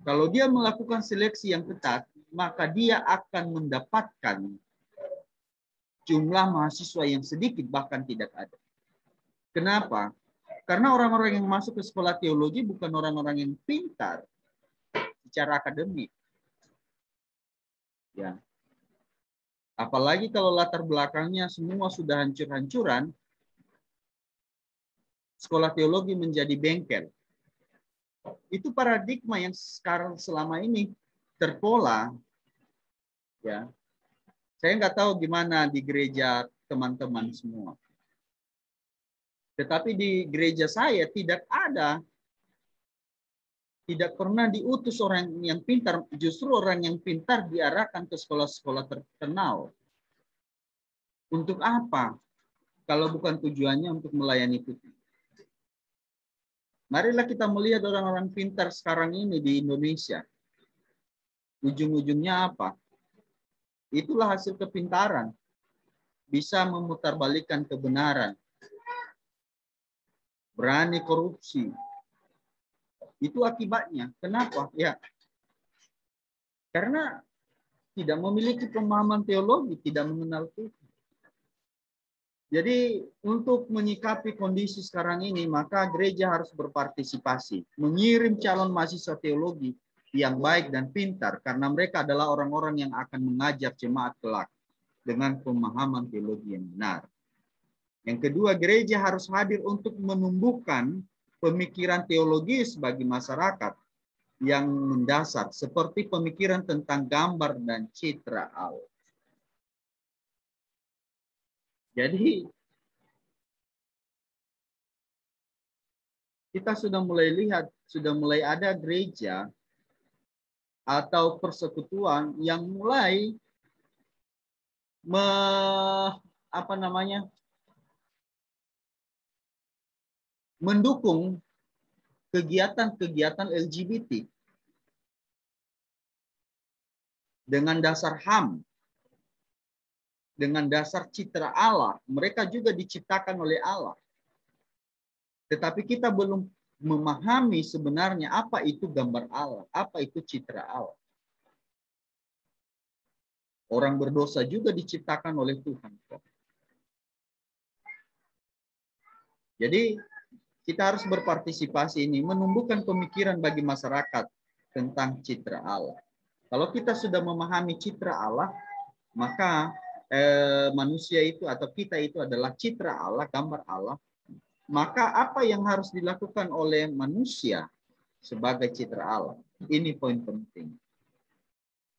Kalau dia melakukan seleksi yang ketat, maka dia akan mendapatkan jumlah mahasiswa yang sedikit bahkan tidak ada. Kenapa? Karena orang-orang yang masuk ke sekolah teologi bukan orang-orang yang pintar secara akademik. Ya. Apalagi kalau latar belakangnya semua sudah hancur-hancuran, sekolah teologi menjadi bengkel. Itu paradigma yang sekarang selama ini terpola. Ya, saya nggak tahu gimana di gereja teman-teman semua. Tetapi di gereja saya tidak pernah diutus orang yang pintar. Justru orang yang pintar diarahkan ke sekolah-sekolah terkenal. Untuk apa? Kalau bukan tujuannya untuk melayani Tuhan. Marilah kita melihat orang-orang pintar sekarang ini di Indonesia. Ujung-ujungnya apa? Itulah hasil kepintaran. Bisa memutarbalikkan kebenaran. Berani korupsi. Itu akibatnya. Kenapa? Ya, karena tidak memiliki pemahaman teologi, tidak mengenal Tuhan. Jadi untuk menyikapi kondisi sekarang ini, maka gereja harus berpartisipasi. Mengirim calon mahasiswa teologi yang baik dan pintar. Karena mereka adalah orang-orang yang akan mengajar jemaat kelak dengan pemahaman teologi yang benar. Yang kedua, gereja harus hadir untuk menumbuhkan pemikiran teologis bagi masyarakat yang mendasar. Seperti pemikiran tentang gambar dan citra Allah. Jadi kita sudah mulai lihat, sudah mulai ada gereja atau persekutuan yang mulai mendukung kegiatan-kegiatan LGBT. dengan dasar HAM, dengan dasar citra Allah. Mereka juga diciptakan oleh Allah. Tetapi kita belum memahami sebenarnya apa itu gambar Allah, apa itu citra Allah. Orang berdosa juga diciptakan oleh Tuhan. Jadi kita harus berpartisipasi ini, menumbuhkan pemikiran bagi masyarakat tentang citra Allah. Kalau kita sudah memahami citra Allah, maka manusia itu atau kita itu adalah citra Allah, gambar Allah. Maka apa yang harus dilakukan oleh manusia sebagai citra Allah? Ini poin penting.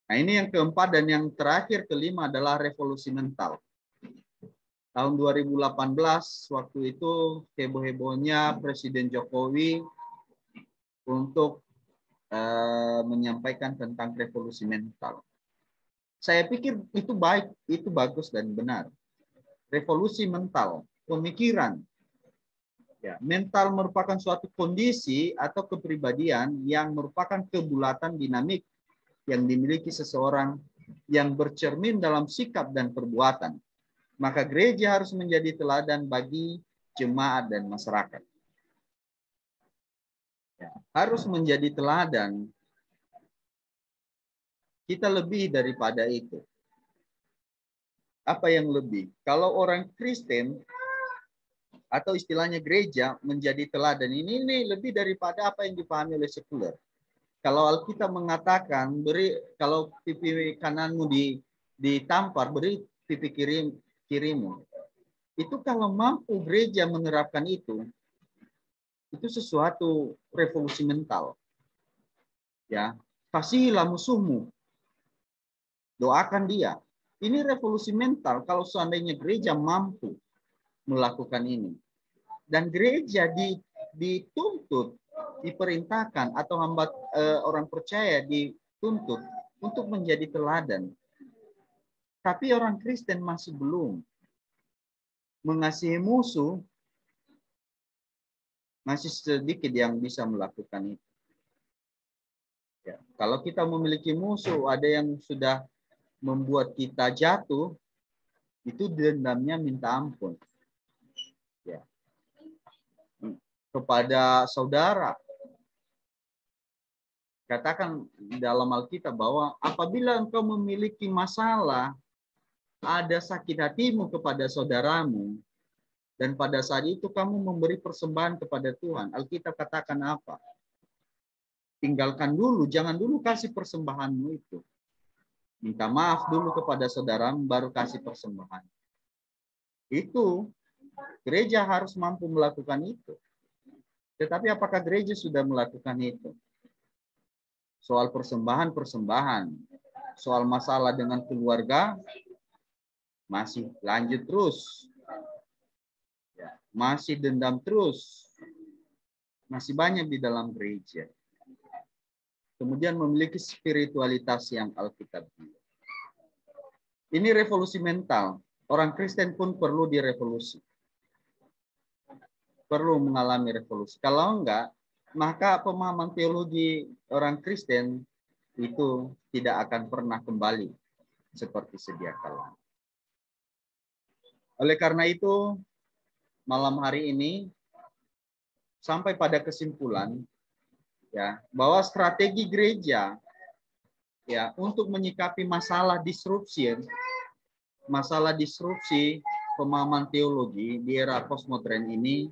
Nah, ini yang keempat dan yang terakhir, kelima adalah revolusi mental. Tahun 2018 waktu itu heboh-hebohnya Presiden Jokowi untuk menyampaikan tentang revolusi mental. Saya pikir itu baik, itu bagus dan benar. Revolusi mental, pemikiran. Ya, mental merupakan suatu kondisi atau kepribadian yang merupakan kebulatan dinamik yang dimiliki seseorang yang bercermin dalam sikap dan perbuatan. Maka gereja harus menjadi teladan bagi jemaat dan masyarakat. Ya, harus menjadi teladan. Kita lebih daripada itu. Apa yang lebih? Kalau orang Kristen atau istilahnya gereja menjadi teladan, ini lebih daripada apa yang dipahami oleh sekuler. Kalau Alkitab mengatakan, kalau pipi kananmu ditampar, beri pipi kirimu. Itu kalau mampu gereja menerapkan itu sesuatu revolusi mental. Ya, kasihilah musuhmu, doakan dia. Ini revolusi mental kalau seandainya gereja mampu melakukan ini. Dan gereja dituntut, diperintahkan atau orang percaya dituntut untuk menjadi teladan. Tapi orang Kristen masih belum. Mengasihi musuh, masih sedikit yang bisa melakukan itu. Ya, kalau kita memiliki musuh, ada yang sudah membuat kita jatuh, itu dendamnya minta ampun. Ya. Kepada saudara, katakan dalam Alkitab bahwa apabila engkau memiliki masalah, ada sakit hatimu kepada saudaramu, dan pada saat itu kamu memberi persembahan kepada Tuhan. Alkitab katakan apa? Tinggalkan dulu, jangan dulu kasih persembahanmu itu. Minta maaf dulu kepada saudaramu, baru kasih persembahan. Itu, gereja harus mampu melakukan itu. Tetapi apakah gereja sudah melakukan itu? Soal persembahan, soal masalah dengan keluarga, masih lanjut terus. Ya, masih dendam terus. Masih banyak di dalam gereja. Kemudian memiliki spiritualitas yang Alkitab. Ini revolusi mental. Orang Kristen pun perlu direvolusi. Perlu mengalami revolusi. Kalau enggak, maka pemahaman teologi orang Kristen itu tidak akan pernah kembali seperti sedia kala. Oleh karena itu, malam hari ini sampai pada kesimpulan ya bahwa strategi gereja ya untuk menyikapi masalah disrupsi pemahaman teologi di era postmodern ini,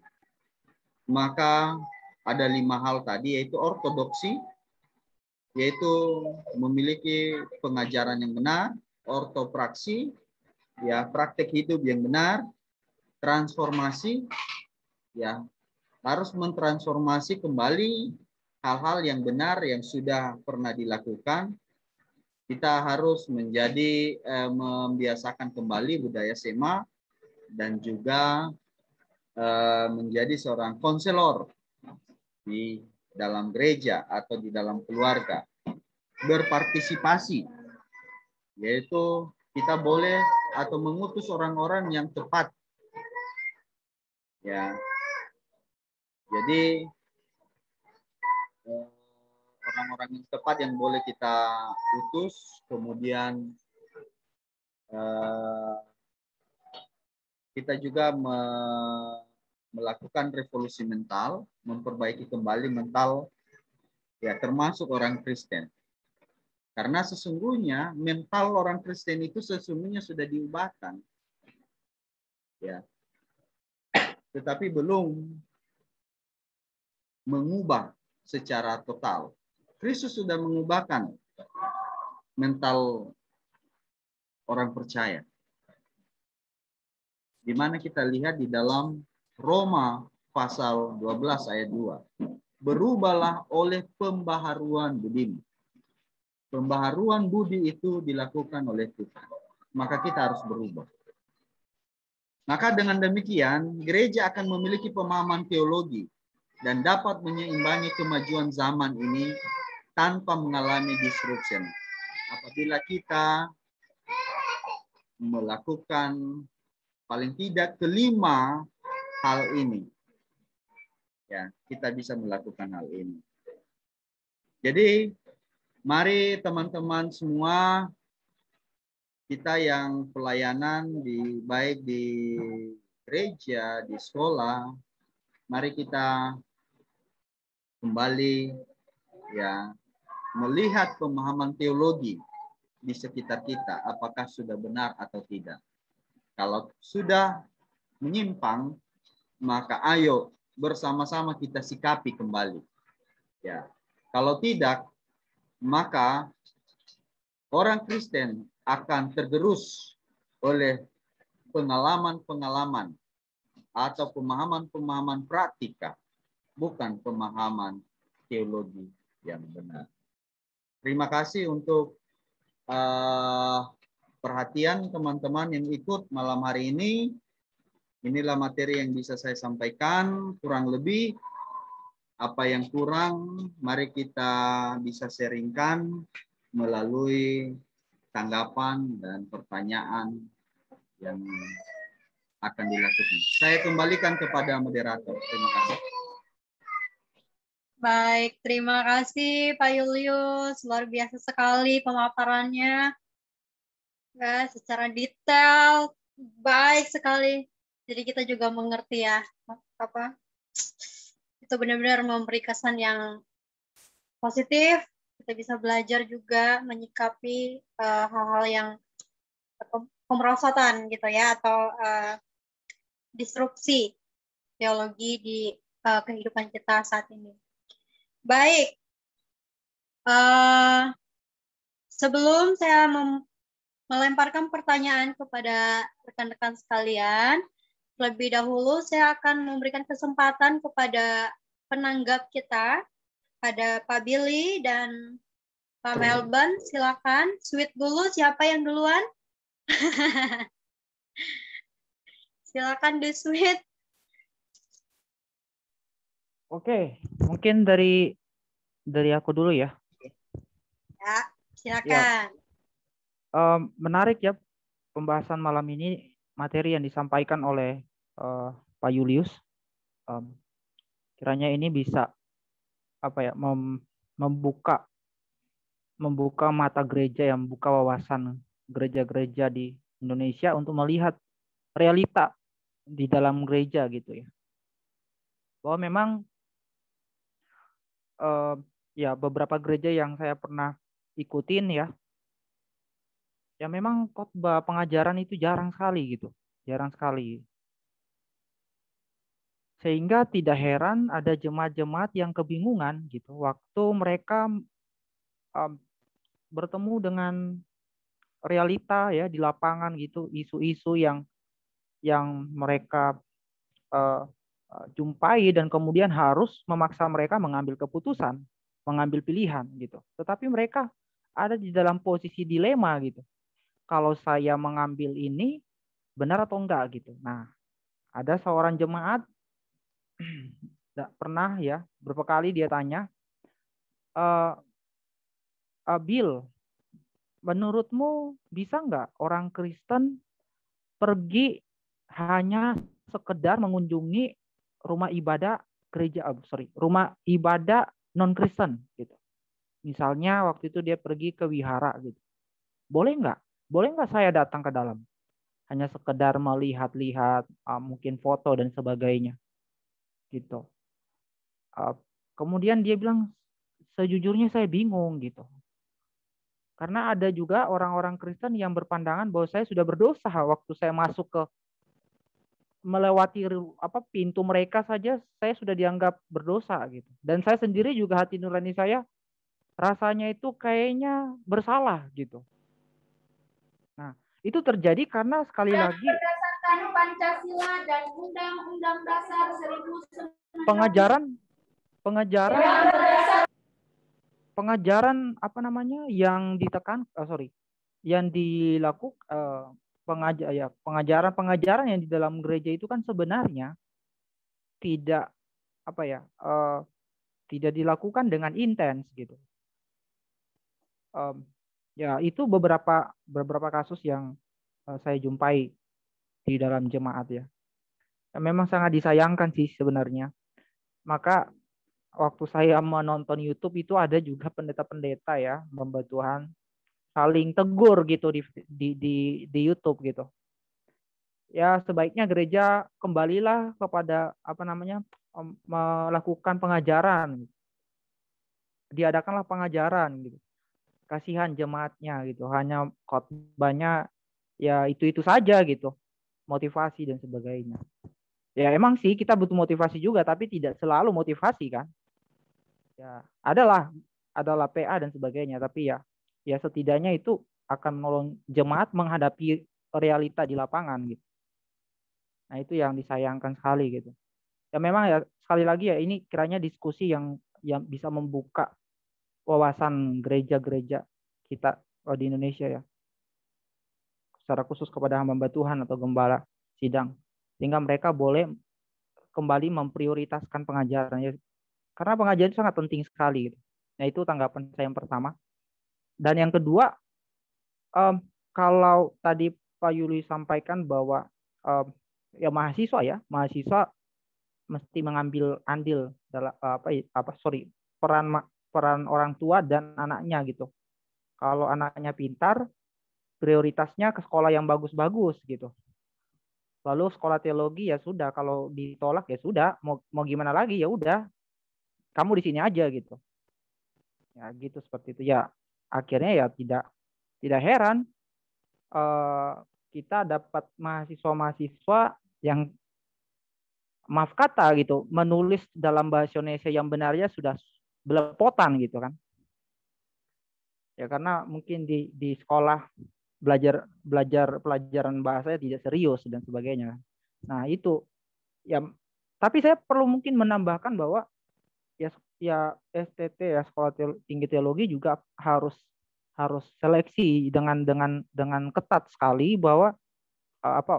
maka ada 5 hal tadi, yaitu ortodoksi, yaitu memiliki pengajaran yang benar, ortopraksi, ya praktek hidup yang benar, transformasi, ya harus mentransformasi kembali hal-hal yang benar yang sudah pernah dilakukan. Kita harus membiasakan kembali budaya sema dan juga menjadi seorang konselor di dalam gereja atau di dalam keluarga. Berpartisipasi, yaitu kita boleh atau mengutus orang-orang yang tepat. Ya. Jadi orang-orang yang tepat yang boleh kita utus. Kemudian kita juga melakukan revolusi mental, memperbaiki kembali mental ya termasuk orang Kristen. Karena sesungguhnya mental orang Kristen itu sesungguhnya sudah diubahkan. Ya. Tetapi belum mengubah secara total. Kristus sudah mengubahkan mental orang percaya. Di mana kita lihat di dalam Roma pasal 12 ayat 2. Berubahlah oleh pembaharuan budimu. Pembaharuan budi itu dilakukan oleh Tuhan. Maka kita harus berubah. Maka dengan demikian, gereja akan memiliki pemahaman teologi dan dapat menyeimbangi kemajuan zaman ini tanpa mengalami disruption. Apabila kita melakukan paling tidak kelima hal ini, ya, kita bisa melakukan hal ini. Jadi, mari teman-teman semua, kita yang pelayanan baik di gereja, di sekolah, mari kita kembali ya melihat pemahaman teologi di sekitar kita, apakah sudah benar atau tidak. Kalau sudah menyimpang, maka ayo bersama-sama kita sikapi kembali. Ya, kalau tidak, maka orang Kristen akan tergerus oleh pengalaman-pengalaman atau pemahaman-pemahaman praktika, bukan pemahaman teologi yang benar. Terima kasih untuk perhatian teman-teman yang ikut malam hari ini. Inilah materi yang bisa saya sampaikan. Kurang lebih apa yang kurang, mari kita bisa sharingkan melalui tanggapan dan pertanyaan yang akan dilakukan. Saya kembalikan kepada moderator. Terima kasih. Baik, terima kasih Pak Julius. Luar biasa sekali pemaparannya. Ya, secara detail, baik sekali. Jadi kita juga mengerti ya, apa itu benar-benar memberi kesan yang positif. Kita bisa belajar juga menyikapi hal-hal yang pemerosatan gitu ya, atau disrupsi teologi di kehidupan kita saat ini. Baik, sebelum saya melemparkan pertanyaan kepada rekan-rekan sekalian, lebih dahulu saya akan memberikan kesempatan kepada penanggap kita, ada Pak Billy dan Pak Melbourne. Silakan, sweet dulu, siapa yang duluan? Silakan di sweet. Oke, mungkin dari aku dulu ya. Ya, silakan. Ya. Menarik ya pembahasan malam ini, materi yang disampaikan oleh Pak Julius. Kiranya ini bisa membuka mata gereja, yang membuka wawasan gereja-gereja di Indonesia untuk melihat realita di dalam gereja gitu ya. Bahwa memang ya beberapa gereja yang saya pernah ikutin ya memang khotbah pengajaran itu jarang sekali gitu, jarang sekali. Sehingga tidak heran ada jemaat-jemaat yang kebingungan gitu waktu mereka bertemu dengan realita ya di lapangan gitu, isu-isu yang mereka jumpai, dan kemudian harus memaksa mereka mengambil keputusan, mengambil pilihan gitu. Tetapi mereka ada di dalam posisi dilema gitu. Kalau saya mengambil ini benar atau enggak gitu. Nah, ada seorang jemaat pernah ya beberapa kali dia tanya, Bill, menurutmu bisa enggak orang Kristen pergi hanya sekedar mengunjungi rumah ibadah rumah ibadah non-Kristen gitu. Misalnya waktu itu dia pergi ke wihara gitu. Boleh nggak saya datang ke dalam? Hanya sekedar melihat-lihat, mungkin foto dan sebagainya, gitu. Kemudian dia bilang, sejujurnya saya bingung gitu. Karena ada juga orang-orang Kristen yang berpandangan bahwa saya sudah berdosa waktu saya masuk ke melewati pintu mereka saja saya sudah dianggap berdosa gitu. Dan saya sendiri juga hati nurani saya rasanya itu kayaknya bersalah gitu. Nah, itu terjadi karena sekali lagi berdasarkan Pancasila dan Undang-Undang Dasar 1945. pengajaran yang ditekan yang dilakukan pengajaran yang di dalam gereja itu kan sebenarnya tidak tidak dilakukan dengan intens gitu. Ya itu beberapa kasus yang saya jumpai di dalam jemaat ya. Memang sangat disayangkan sih sebenarnya. Maka waktu saya menonton YouTube itu ada juga pendeta-pendeta ya, hamba Tuhan saling tegur gitu di YouTube gitu. Ya sebaiknya gereja kembalilah kepada melakukan pengajaran. Diadakanlah pengajaran gitu. Kasihan jemaatnya gitu. Hanya khotbahnya ya itu saja gitu. Motivasi dan sebagainya. Ya emang sih kita butuh motivasi juga, tapi tidak selalu motivasi kan. Ya adalah PA dan sebagainya, tapi ya setidaknya itu akan menolong jemaat menghadapi realita di lapangan gitu. Nah itu yang disayangkan sekali gitu. Ya memang ya sekali lagi ya ini kiranya diskusi yang bisa membuka wawasan gereja-gereja kita di Indonesia ya. Secara khusus kepada hamba Tuhan atau gembala sidang. Sehingga mereka boleh kembali memprioritaskan pengajaran ya. Karena pengajaran itu sangat penting sekali gitu. Nah itu tanggapan saya yang pertama. Dan yang kedua, kalau tadi Pak Yuli sampaikan bahwa ya mahasiswa mesti mengambil andil dalam peran orang tua dan anaknya gitu. Kalau anaknya pintar, prioritasnya ke sekolah yang bagus-bagus gitu. Lalu sekolah teologi ya sudah, kalau ditolak ya sudah, mau gimana lagi ya udah, kamu di sini aja gitu. Ya gitu seperti itu ya. Akhirnya ya tidak heran kita dapat mahasiswa-mahasiswa yang maaf kata gitu menulis dalam bahasa Indonesia yang benarnya sudah belepotan gitu kan. Ya karena mungkin di sekolah belajar pelajaran bahasa tidak serius dan sebagainya. Nah, itu ya tapi saya perlu mungkin menambahkan bahwa ya STT ya Sekolah Tinggi Teologi juga harus seleksi dengan ketat sekali bahwa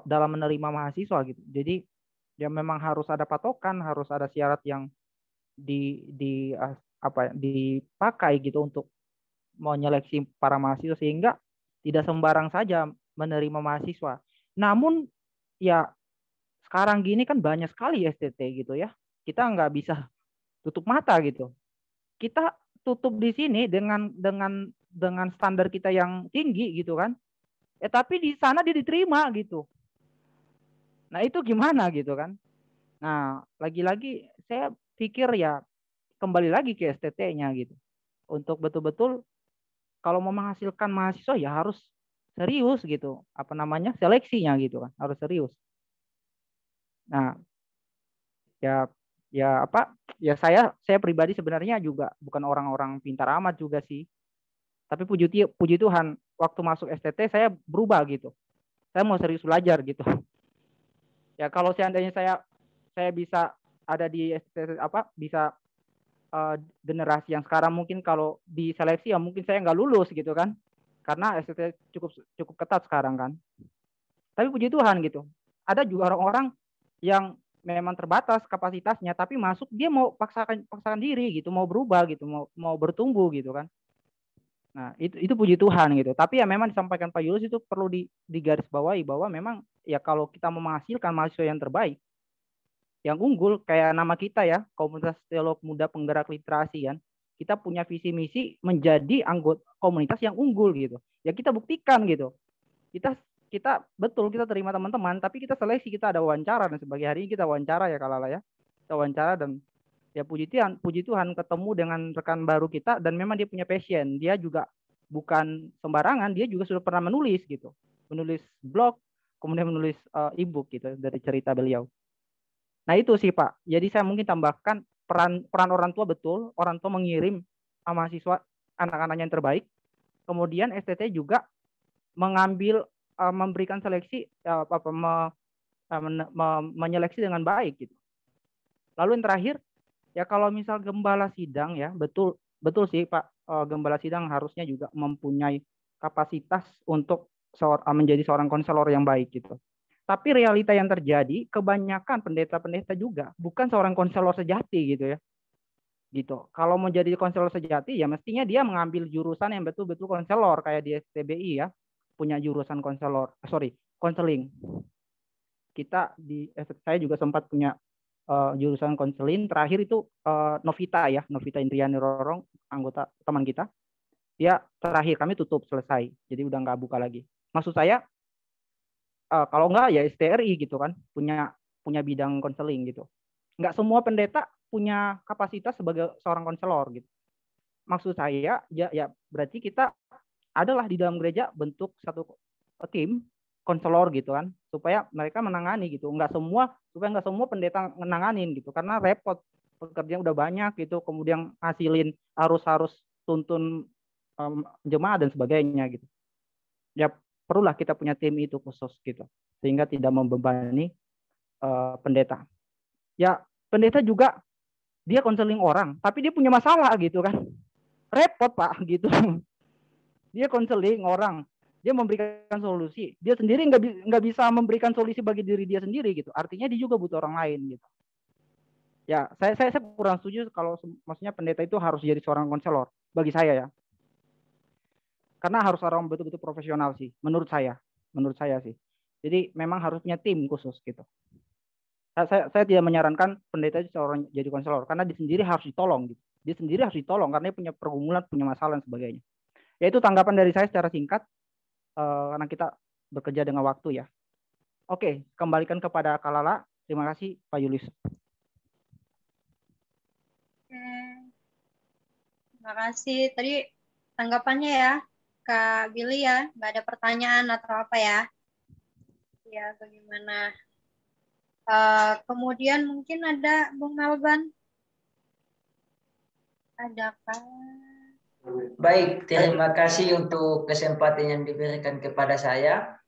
dalam menerima mahasiswa gitu. Jadi ya memang harus ada patokan, harus ada syarat yang dipakai gitu untuk menyeleksi para mahasiswa sehingga tidak sembarang saja menerima mahasiswa. Namun ya sekarang gini kan banyak sekali STT gitu ya. Kita nggak bisa tutup mata gitu. Kita tutup di sini dengan standar kita yang tinggi gitu kan. Tapi di sana dia diterima gitu. Nah itu gimana gitu kan. Nah lagi-lagi saya pikir ya kembali lagi ke STT-nya gitu. Untuk betul-betul kalau mau menghasilkan mahasiswa ya harus serius gitu. Seleksinya gitu kan. Harus serius. Nah ya saya pribadi sebenarnya juga bukan orang-orang pintar amat juga sih. Tapi puji Tuhan waktu masuk STT saya berubah gitu. Saya mau serius belajar gitu. Ya kalau seandainya saya bisa ada di STT bisa generasi yang sekarang mungkin kalau diseleksi ya mungkin saya nggak lulus gitu kan. Karena STT cukup ketat sekarang kan. Tapi puji Tuhan gitu. Ada juga orang-orang yang memang terbatas kapasitasnya tapi masuk dia mau paksakan diri gitu, mau berubah gitu, mau bertumbuh gitu kan. Nah, itu puji Tuhan gitu. Tapi ya memang disampaikan Pak Yulus itu perlu digarisbawahi bahwa memang ya kalau kita mau menghasilkan mahasiswa yang terbaik, yang unggul kayak nama kita ya, Komunitas Teolog Muda Penggerak Literasi kan. kita punya visi misi menjadi anggota komunitas yang unggul gitu. Ya kita buktikan gitu. Kita betul kita terima teman-teman, tapi kita seleksi, kita ada wawancara dan sebagai hari ini kita wawancara ya Kalala ya. Kita wawancara dan ya puji Tuhan ketemu dengan rekan baru kita dan memang dia punya passion. Dia juga bukan sembarangan, dia juga sudah pernah menulis gitu. Menulis blog, kemudian menulis e-book gitu dari cerita beliau. Nah itu sih Pak. Jadi saya mungkin tambahkan peran orang tua, betul. Orang tua mengirim mahasiswa anak-anaknya yang terbaik. Kemudian STT juga mengambil memberikan seleksi menyeleksi dengan baik gitu. Lalu yang terakhir ya kalau misal gembala sidang ya betul sih Pak, gembala sidang harusnya juga mempunyai kapasitas untuk menjadi seorang konselor yang baik gitu. Tapi realita yang terjadi kebanyakan pendeta-pendeta juga bukan seorang konselor sejati gitu ya. Gitu. Kalau mau jadi konselor sejati ya mestinya dia mengambil jurusan yang betul-betul konselor kayak di STBI ya. Punya jurusan konseling. Kita saya juga sempat punya jurusan konseling. Terakhir itu Novita Indriani Rorong, anggota teman kita. Dia terakhir kami tutup selesai, jadi udah nggak buka lagi. Maksud saya kalau nggak ya STRI gitu kan, punya bidang konseling gitu. Nggak semua pendeta punya kapasitas sebagai seorang konselor gitu. Maksud saya ya berarti kita adalah di dalam gereja bentuk satu tim konselor gitu kan, supaya mereka menangani gitu. Supaya nggak semua pendeta menanganin gitu, karena repot, pekerjaan udah banyak gitu, kemudian hasilin harus tuntun jemaah dan sebagainya gitu. Ya perlulah kita punya tim itu khusus gitu, sehingga tidak membebani pendeta. Ya pendeta juga dia konseling orang, tapi dia punya masalah gitu kan, repot Pak gitu. Dia konseling orang, dia memberikan solusi, dia sendiri nggak bisa memberikan solusi bagi diri dia sendiri gitu. Artinya dia juga butuh orang lain gitu. Ya, saya kurang setuju kalau maksudnya pendeta itu harus jadi seorang konselor bagi saya ya. Karena harus orang betul-betul profesional sih, menurut saya sih. Jadi memang harus punya tim khusus gitu. Saya tidak menyarankan pendeta itu seorang jadi konselor karena dia sendiri harus ditolong gitu. Dia sendiri harus ditolong karena dia punya pergumulan, punya masalah dan sebagainya. Ya itu tanggapan dari saya secara singkat karena kita bekerja dengan waktu ya. Oke, kembalikan kepada Kalala. Terima kasih Pak Julius. Terima kasih. Tadi tanggapannya ya Kak Billy ya, nggak ada pertanyaan atau apa ya? Ya bagaimana? Kemudian mungkin ada Bung Alban. Adakah? Baik, terima kasih untuk kesempatan yang diberikan kepada saya.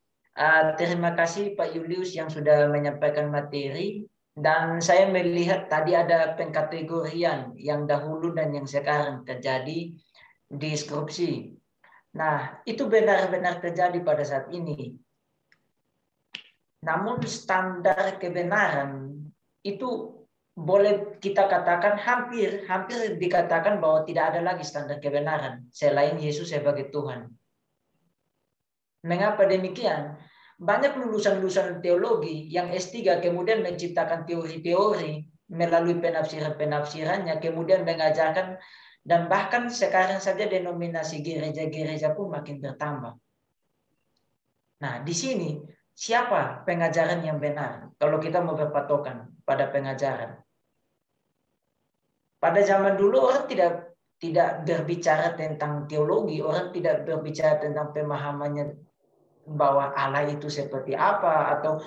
Terima kasih Pak Julius yang sudah menyampaikan materi. Dan saya melihat tadi ada pengkategorian yang dahulu dan yang sekarang terjadi di skripsi. Nah, itu benar-benar terjadi pada saat ini. Namun standar kebenaran itu boleh kita katakan hampir dikatakan bahwa tidak ada lagi standar kebenaran selain Yesus sebagai Tuhan. Mengapa demikian? Banyak lulusan-lulusan teologi yang S3 kemudian menciptakan teori-teori melalui penafsiran-penafsirannya, kemudian mengajarkan, dan bahkan sekarang saja denominasi gereja-gereja pun makin bertambah. Nah, di sini siapa pengajaran yang benar kalau kita mau berpatokan pada pengajaran? Pada zaman dulu orang tidak berbicara tentang teologi, orang tidak berbicara tentang pemahamannya bahwa Allah itu seperti apa, atau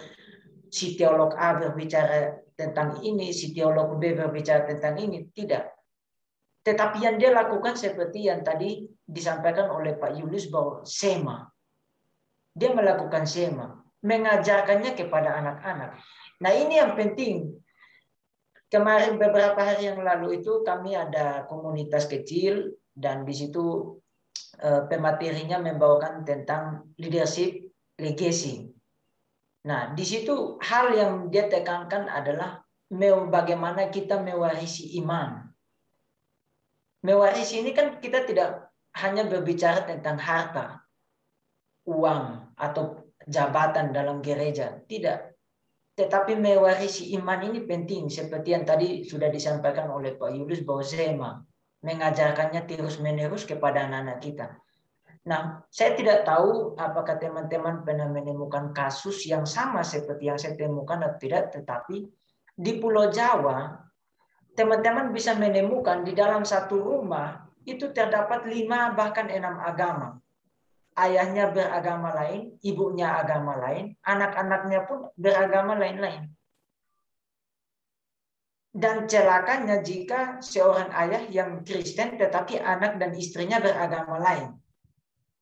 si teolog A berbicara tentang ini, si teolog B berbicara tentang ini, tidak. Tetapi yang dia lakukan seperti yang tadi disampaikan oleh Pak Julius bahwa sema. Dia melakukan sema, mengajarkannya kepada anak-anak. Nah ini yang penting. Kemarin beberapa hari yang lalu itu kami ada komunitas kecil dan di situ pematerinya membawakan tentang leadership legacy. Nah, di situ hal yang dia tekankan adalah bagaimana kita mewarisi iman. Mewarisi ini kan kita tidak hanya berbicara tentang harta, uang, atau jabatan dalam gereja. Tidak. Tetapi mewarisi iman ini penting. Seperti yang tadi sudah disampaikan oleh Pak Julius bahwa sema. mengajarkannya terus-menerus kepada anak-anak kita. Nah, saya tidak tahu apakah teman-teman pernah menemukan kasus yang sama seperti yang saya temukan atau tidak, tetapi di Pulau Jawa, teman-teman bisa menemukan di dalam satu rumah itu terdapat 5 bahkan 6 agama. Ayahnya beragama lain, ibunya agama lain, anak-anaknya pun beragama lain-lain. Dan celakanya jika seorang ayah yang Kristen tetapi anak dan istrinya beragama lain.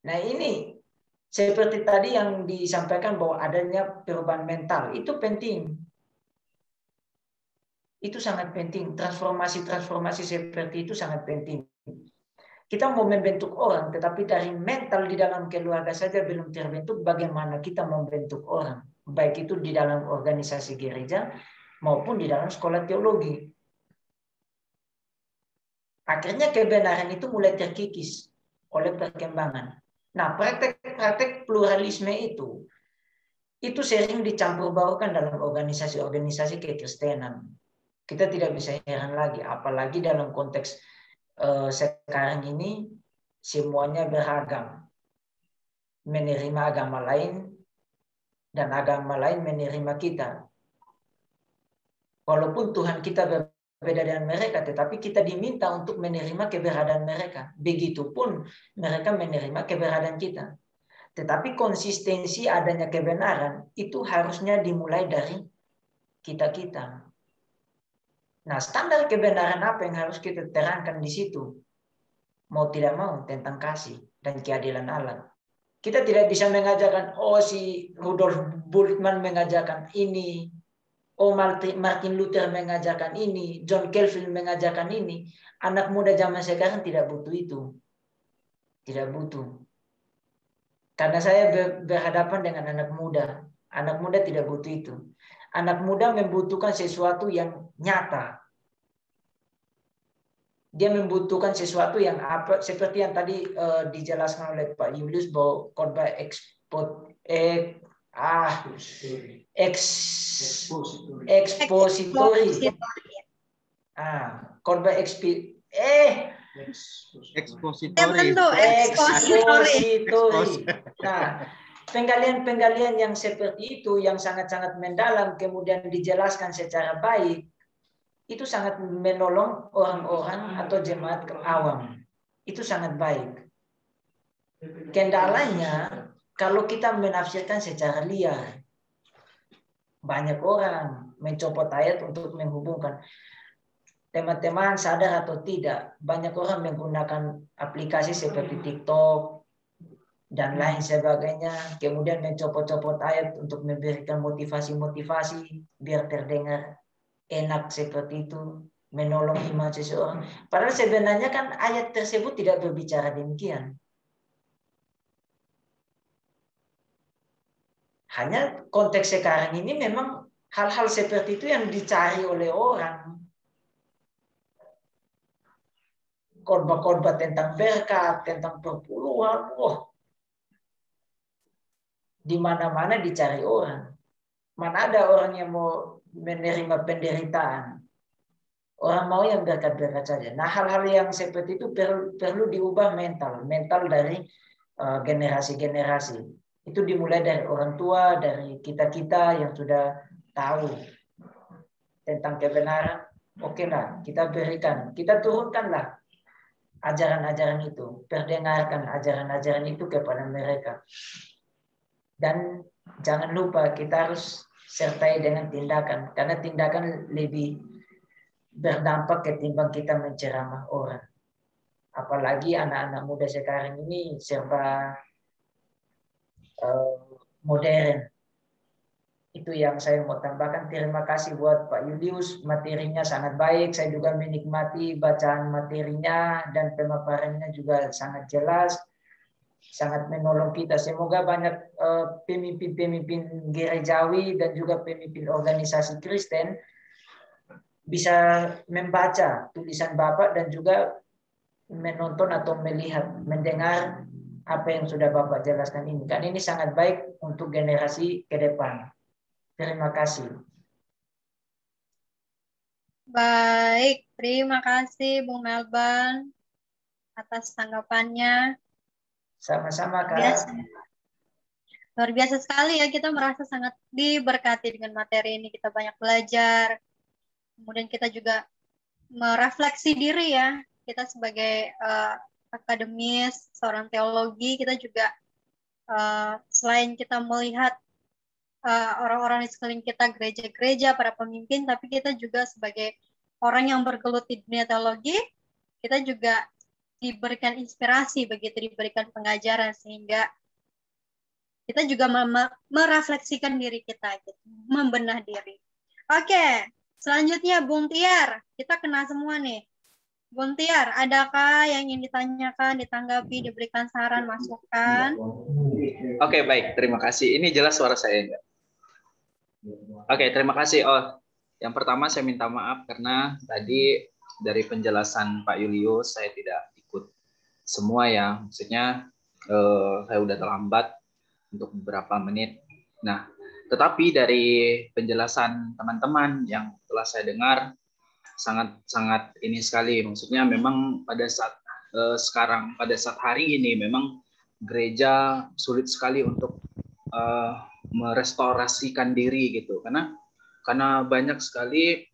Nah ini seperti tadi yang disampaikan bahwa adanya perubahan mental. Itu penting. Itu sangat penting. Transformasi seperti itu sangat penting. Kita mau membentuk orang, tetapi dari mental di dalam keluarga saja belum terbentuk, bagaimana kita membentuk orang. Baik itu di dalam organisasi gereja, maupun di dalam sekolah teologi. Akhirnya kebenaran itu mulai terkikis oleh perkembangan. Nah, praktek-praktek pluralisme itu sering dicampur baurkan dalam organisasi-organisasi kekristenan. Kita tidak bisa heran lagi, apalagi dalam konteks sekarang ini semuanya beragam. Menerima agama lain dan agama lain menerima kita. Walaupun Tuhan kita berbeda dengan mereka, tetapi kita diminta untuk menerima keberadaan mereka. Begitupun mereka menerima keberadaan kita. Tetapi konsistensi adanya kebenaran itu harusnya dimulai dari kita-kita. Nah, standar kebenaran apa yang harus kita terangkan di situ? Mau tidak mau tentang kasih dan keadilan Allah. Kita tidak bisa mengajarkan, oh si Rudolf Bultmann mengajarkan ini, oh Martin Luther mengajarkan ini, John Calvin mengajarkan ini. Anak muda zaman sekarang tidak butuh itu. Tidak butuh. Karena saya berhadapan dengan anak muda. Anak muda tidak butuh itu. Anak muda membutuhkan sesuatu yang nyata. Dia membutuhkan sesuatu yang apa, seperti yang tadi dijelaskan oleh Pak Julius bahwa khotbah ekspositori. Khotbah ekspositori. Nah, penggalian-penggalian yang seperti itu yang sangat-sangat mendalam kemudian dijelaskan secara baik, itu sangat menolong orang-orang atau jemaat awam. Itu sangat baik. Kendalanya kalau kita menafsirkan secara liar, banyak orang mencopot ayat untuk menghubungkan. Teman-teman sadar atau tidak, banyak orang menggunakan aplikasi seperti TikTok dan lain sebagainya, kemudian mencopot-copot ayat untuk memberikan motivasi-motivasi biar terdengar enak seperti itu, menolong iman seseorang. Padahal sebenarnya kan ayat tersebut tidak berbicara demikian. Hanya konteks sekarang ini memang hal-hal seperti itu yang dicari oleh orang. Khotbah-khotbah tentang berkat, tentang perpuluhan, di mana-mana dicari orang. Mana ada orang yang mau menerima penderitaan? Orang mau yang berkat-berkat saja. Nah, hal-hal yang seperti itu perlu diubah mental dari generasi-generasi. Itu dimulai dari orang tua, dari kita-kita yang sudah tahu tentang kebenaran. Oke lah, kita berikan, kita turunkanlah ajaran-ajaran itu, perdengarkan ajaran-ajaran itu kepada mereka. Dan jangan lupa kita harus sertai dengan tindakan, karena tindakan lebih berdampak ketimbang kita menceramah orang. Apalagi anak-anak muda sekarang ini serba modern. Itu yang saya mau tambahkan. Terima kasih buat Pak Julius, materinya sangat baik. Saya juga menikmati bacaan materinya dan pemaparannya juga sangat jelas, sangat menolong kita. Semoga banyak pemimpin-pemimpin gerejawi dan juga pemimpin organisasi Kristen bisa membaca tulisan Bapak dan juga menonton atau melihat, mendengar apa yang sudah Bapak jelaskan ini. Kan ini sangat baik untuk generasi ke depan. Terima kasih. Baik, terima kasih Bung Melban atas tanggapannya. Sama-sama, Kak. Biasa. Luar biasa sekali ya, kita merasa sangat diberkati dengan materi ini. Kita banyak belajar. Kemudian kita juga merefleksi diri ya. Kita sebagai akademis, seorang teologi, kita juga selain kita melihat orang-orang di sekeliling kita, gereja-gereja, para pemimpin, tapi kita juga sebagai orang yang bergelut di dunia teologi, kita juga diberikan inspirasi, begitu diberikan pengajaran, sehingga kita juga merefleksikan diri kita, gitu, membenah diri. Oke, selanjutnya Bung Tiar, kita kena semua nih. Bung Tiar, adakah yang ingin ditanyakan, ditanggapi, diberikan saran, masukan? Oke, baik. Terima kasih. Ini jelas suara saya enggak? Oke, terima kasih. Oh, yang pertama saya minta maaf karena tadi dari penjelasan Pak Julius saya tidak ikut semua ya. Maksudnya saya udah terlambat untuk beberapa menit. Nah, tetapi dari penjelasan teman-teman yang telah saya dengar sangat ini sekali. Maksudnya memang pada saat sekarang, pada saat hari ini memang gereja sulit sekali untuk merestorasikan diri gitu, karena banyak sekali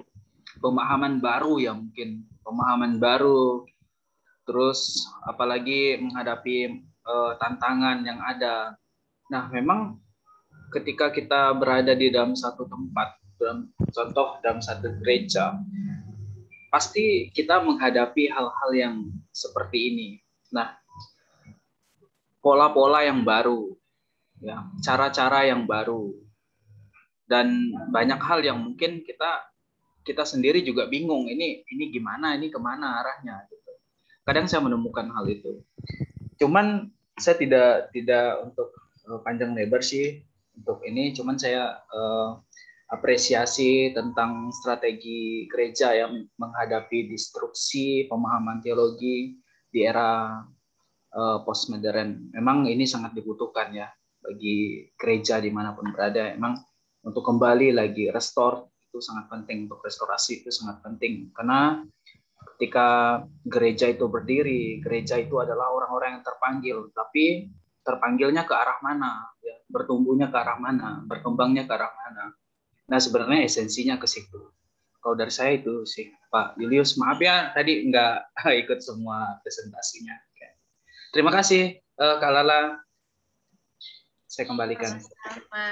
pemahaman baru ya, mungkin pemahaman baru, terus apalagi menghadapi tantangan yang ada. Nah, memang ketika kita berada di dalam satu tempat, dalam satu gereja, pasti kita menghadapi hal-hal yang seperti ini. Nah, pola-pola yang baru, ya, cara-cara yang baru, dan banyak hal yang mungkin kita sendiri juga bingung, ini gimana, ini kemana arahnya gitu. Kadang saya menemukan hal itu. Cuman saya tidak untuk panjang lebar sih untuk ini, cuman saya apresiasi tentang strategi gereja yang menghadapi disrupsi pemahaman teologi di era postmodern. Memang ini sangat dibutuhkan ya bagi gereja dimanapun berada. Emang untuk kembali lagi restore itu sangat penting, untuk restorasi itu sangat penting, karena ketika gereja itu berdiri, gereja itu adalah orang-orang yang terpanggil, tapi terpanggilnya ke arah mana, ya, bertumbuhnya ke arah mana, berkembangnya ke arah mana. Nah, sebenarnya esensinya ke situ. Kalau dari saya itu sih, Pak Julius. Maaf ya tadi nggak ikut semua presentasinya. Terima kasih, Kak Lala. Saya kembalikan. Sama-sama.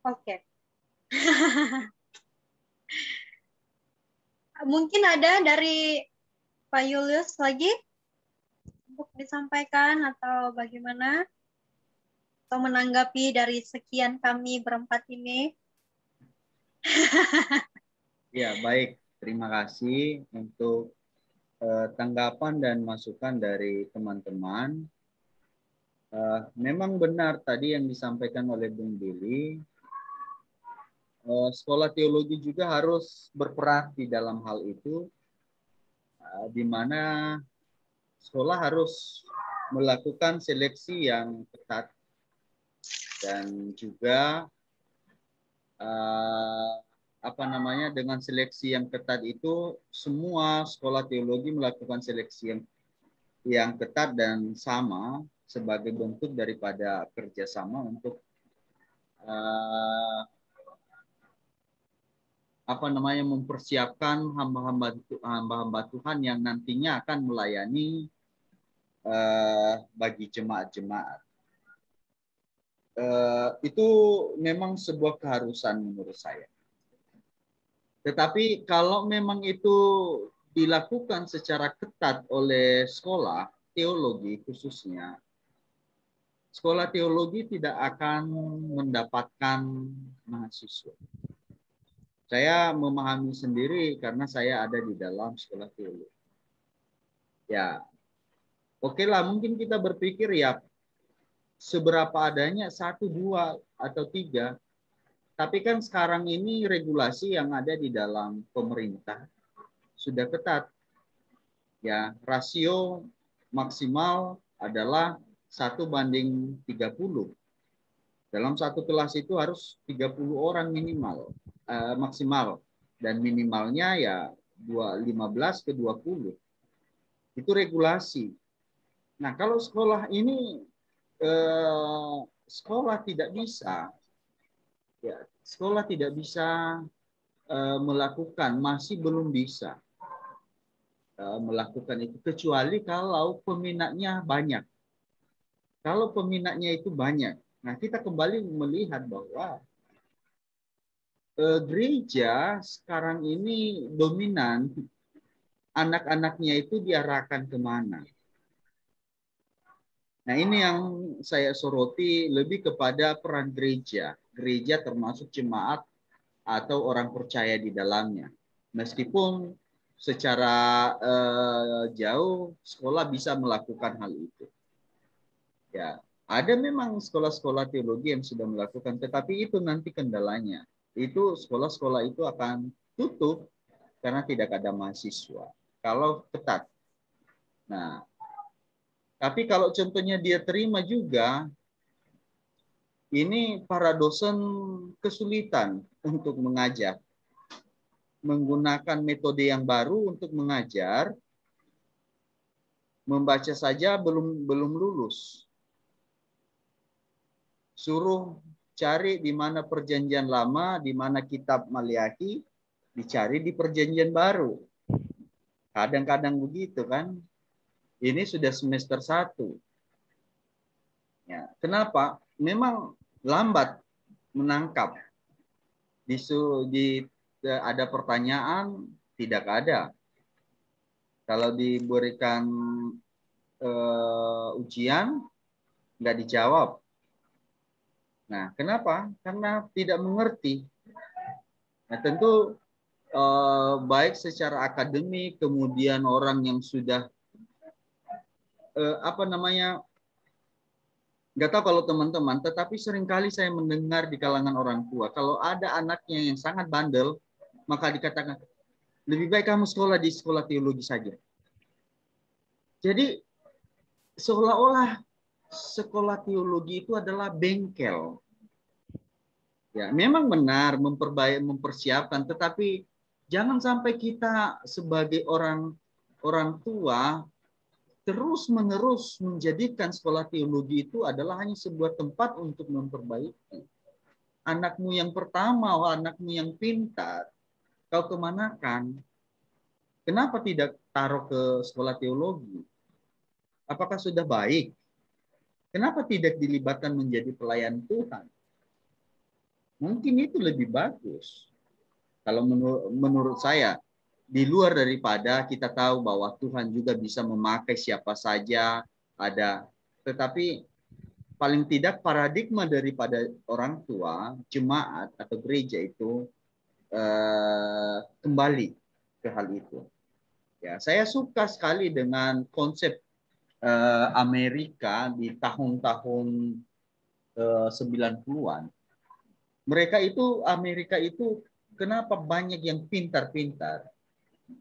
Oke. Mungkin ada dari Pak Julius lagi untuk disampaikan atau bagaimana? Atau menanggapi dari sekian kami berempat ini? Ya, baik. Terima kasih untuk tanggapan dan masukan dari teman-teman. Memang benar tadi yang disampaikan oleh Bung Billy, sekolah teologi juga harus berperan di dalam hal itu, di mana sekolah harus melakukan seleksi yang ketat dan juga dengan seleksi yang ketat itu semua sekolah teologi melakukan seleksi yang ketat dan sama sebagai bentuk daripada kerjasama untuk mempersiapkan hamba-hamba Tuhan yang nantinya akan melayani bagi jemaat-jemaat. Itu memang sebuah keharusan menurut saya. Tetapi kalau memang itu dilakukan secara ketat oleh sekolah teologi khususnya, sekolah teologi tidak akan mendapatkan mahasiswa. Saya memahami sendiri karena saya ada di dalam sekolah teologi. Ya, oke lah, mungkin kita berpikir ya seberapa adanya 1, 2, atau 3. Tapi kan sekarang ini regulasi yang ada di dalam pemerintah sudah ketat. Ya, rasio maksimal adalah 1:30. Dalam satu kelas itu harus 30 orang minimal, maksimal. Dan minimalnya ya 15 ke 20. Itu regulasi. Nah, kalau sekolah ini sekolah tidak bisa, ya, sekolah tidak bisa melakukan, masih belum bisa melakukan itu, kecuali kalau peminatnya banyak. Kalau peminatnya itu banyak, nah kita kembali melihat bahwa gereja sekarang ini dominan, anak-anaknya itu diarahkan kemana. Nah, ini yang saya soroti lebih kepada peran gereja. Gereja termasuk jemaat atau orang percaya di dalamnya. Meskipun secara jauh sekolah bisa melakukan hal itu. Ya, ada memang sekolah-sekolah teologi yang sudah melakukan, tetapi itu nanti kendalanya. Itu sekolah-sekolah itu akan tutup karena tidak ada mahasiswa. Kalau ketat. Nah, tapi kalau contohnya dia terima juga, ini para dosen kesulitan untuk mengajar. Menggunakan metode yang baru untuk mengajar, membaca saja belum lulus. Suruh cari di mana perjanjian lama, di mana kitab Maliaki, dicari di perjanjian baru. Kadang-kadang begitu kan. Ini sudah semester 1. Ya, kenapa? Memang lambat menangkap. Ada pertanyaan, tidak ada. Kalau diberikan ujian, nggak dijawab. Nah, kenapa? Karena tidak mengerti. Nah, tentu baik secara akademik, kemudian orang yang sudah nggak tahu kalau teman-teman, tetapi seringkali saya mendengar di kalangan orang tua, kalau ada anaknya yang sangat bandel, maka dikatakan, lebih baik kamu sekolah di sekolah teologi saja. Jadi, seolah-olah sekolah teologi itu adalah bengkel. Ya, memang benar mempersiapkan, tetapi jangan sampai kita sebagai orang tua terus-menerus menjadikan sekolah teologi itu adalah hanya sebuah tempat untuk memperbaiki. Anakmu yang pertama, anakmu yang pintar, kau kemanakan? Kenapa tidak taruh ke sekolah teologi? Apakah sudah baik? Kenapa tidak dilibatkan menjadi pelayan Tuhan? Mungkin itu lebih bagus. Kalau menurut saya, di luar daripada kita tahu bahwa Tuhan juga bisa memakai siapa saja ada, tetapi paling tidak paradigma daripada orang tua, jemaat atau gereja itu kembali ke hal itu. Ya, saya suka sekali dengan konsep Amerika di tahun-tahun 90-an. Amerika itu kenapa banyak yang pintar-pintar?